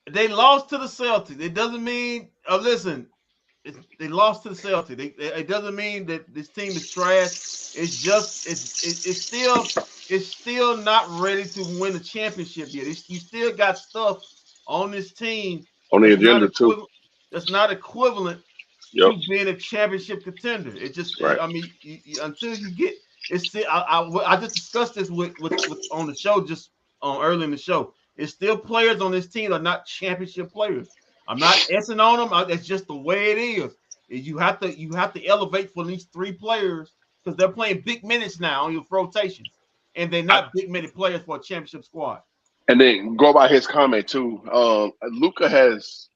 they lost to the Celtics. It doesn't mean. Listen, they lost to the Celtics. It doesn't mean that this team is trash. It's just it's still not ready to win a championship yet. You still got stuff on this team on the agenda too. That's not equivalent to being a championship contender. It just, right. I mean, until you get it's. I just discussed this with on the show just early in the show. It's still players on this team are not championship players. I'm not essing on them. That's just the way it is. You have to elevate for at least 3 players because they're playing big minutes now on your rotations, and they're not big minute players for a championship squad. And then go by his comment too. Luka has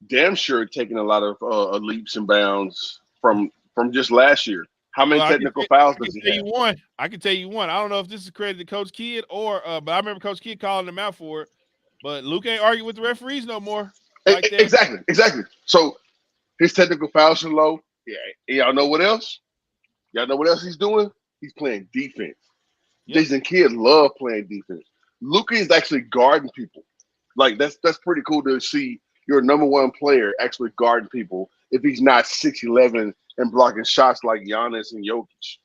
damn sure taken a lot of leaps and bounds from just last year. How many technical fouls does he have? I can tell you one. I don't know if this is credit to Coach Kidd or, but I remember Coach Kidd calling him out for it. But Luka ain't arguing with the referees no more. Like Exactly. So his technical fouls are low. Yeah. Y'all know what else? Y'all know what else he's doing? He's playing defense. Yep. Jason Kidd love playing defense. Luka is actually guarding people. Like that's pretty cool to see your number one player actually guarding people if he's not 6'11" and blocking shots like Giannis and Jokic.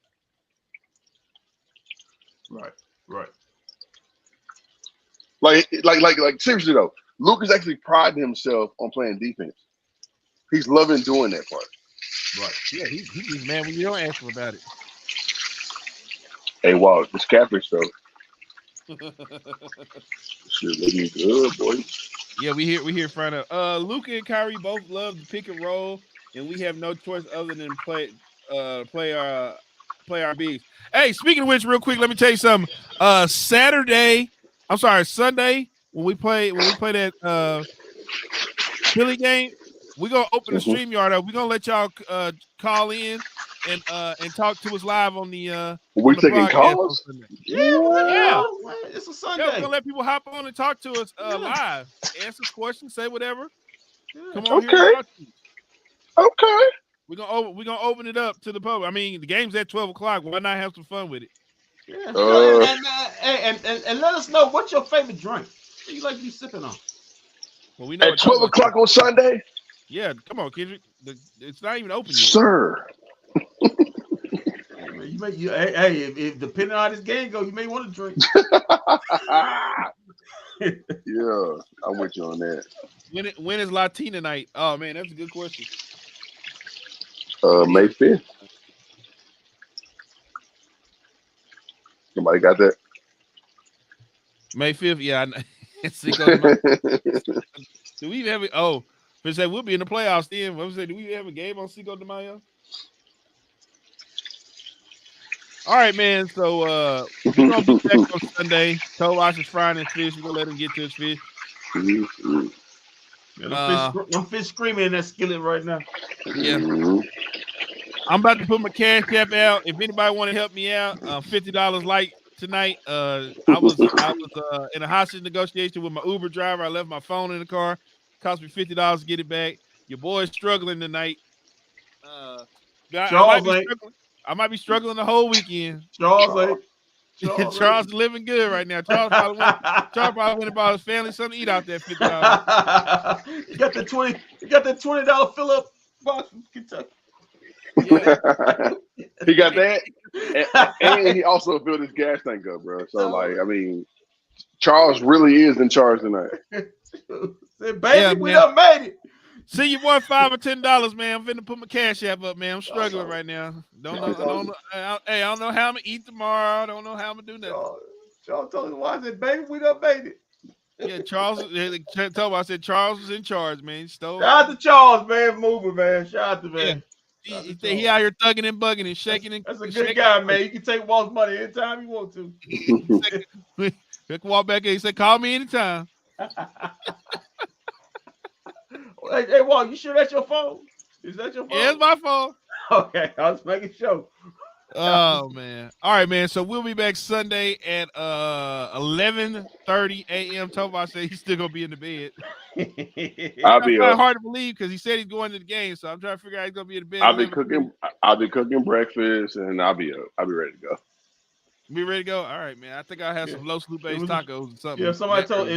Right. Like seriously though, Luke is actually priding himself on playing defense. He's loving doing that part. Right. Yeah, he's mad when you don't ask him about it. Hey, wow, this catfish though. Shit, looking good, boy. Yeah, we here front of Luka and Kyrie both love the pick and roll, and we have no choice other than play our bigs. Hey, speaking of which, real quick, let me tell you something. Sunday, when we play that Philly game, we're gonna open the StreamYard up. We're gonna let y'all call in and talk to us live on the We on the taking broadcast calls? on Sunday. Yeah. It's a Sunday. Yeah, we're gonna let people hop on and talk to us live. Answer questions, say whatever. Yeah. Come on here and talk to us. Okay. We're gonna open it up to the public. I mean, the game's at 12 o'clock. Why not have some fun with it? Yeah. And let us know what's your favorite drink. What you like to be sipping on? Well, we know At 12 o'clock on Sunday? Yeah, come on, Kendrick. It's not even open yet. Sir. If depending on how this game go, you may want to drink. Yeah, I'm with you on that. When is Latina night? Oh man, that's a good question. May 5th. Somebody got that? May 5th. Yeah, do we even have it? Oh, for say we'll be in the playoffs then. What was it? Do we have a game on Cinco de Mayo? All right, man. So we're gonna be back on Sunday. Towash is frying his fish. We're gonna let him get to his fish. I'm fish screaming in that skillet right now. Yeah. I'm about to put my cash app out. If anybody want to help me out, $50 light tonight. I was in a hostage negotiation with my Uber driver. I left my phone in the car. Cost me $50 to get it back. Your boy's struggling tonight. I might be struggling the whole weekend. Charles is living good right now. Charles probably went and bought his family something to eat out there. $50. You got the $20 fill up box from Kentucky. Yeah. He got that, and he also filled his gas tank up, bro. So, like, I mean, Charles really is in charge tonight. Say, baby, we done made it. See you boy $5 or $10, man. I'm finna put my cash app up, man. I'm struggling right now. I don't know how I'm gonna eat tomorrow. I don't know how I'm gonna do nothing. Charles told his wife, I said, baby, we done made it. Yeah, Charles. I said Charles was in charge, man. Shout out to Charles, man. Moving, man. Shout out to man. Yeah. He out here thugging and bugging and shaking and. That's a good guy, man. You can take Walt's money anytime you want to. He can walk back in. He said, "Call me anytime." Hey, Walt, you sure that's your phone? Is that your phone? Yeah, it's my phone. Okay, I was making sure. Oh man! All right, man. So we'll be back Sunday at 11:30 a.m. Toba said he's still gonna be in the bed. I'll be hard to believe because he said he's going to the game. So I'm trying to figure out he's gonna be in the bed. I'll be cooking breakfast, and I'll be up. I'll be ready to go. Be ready to go. All right, man. I think I'll have some Los Lupe's tacos or something. Yeah, somebody told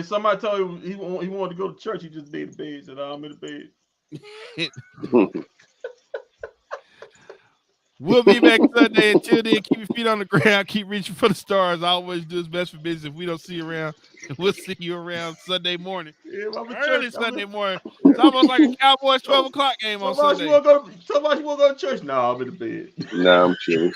him he wanted to go to church. He just be in the bed. He said, I'm in the bed. We'll be back Sunday. Until then, keep your feet on the ground. Keep reaching for the stars. I always do his best for business. If we don't see you around, we'll see you around Sunday morning. Yeah, early Sunday morning. It's almost like a Cowboys 12 o'clock game on Sunday. Somebody you want to go to church? No, I'm in the bed. No, I'm chilling.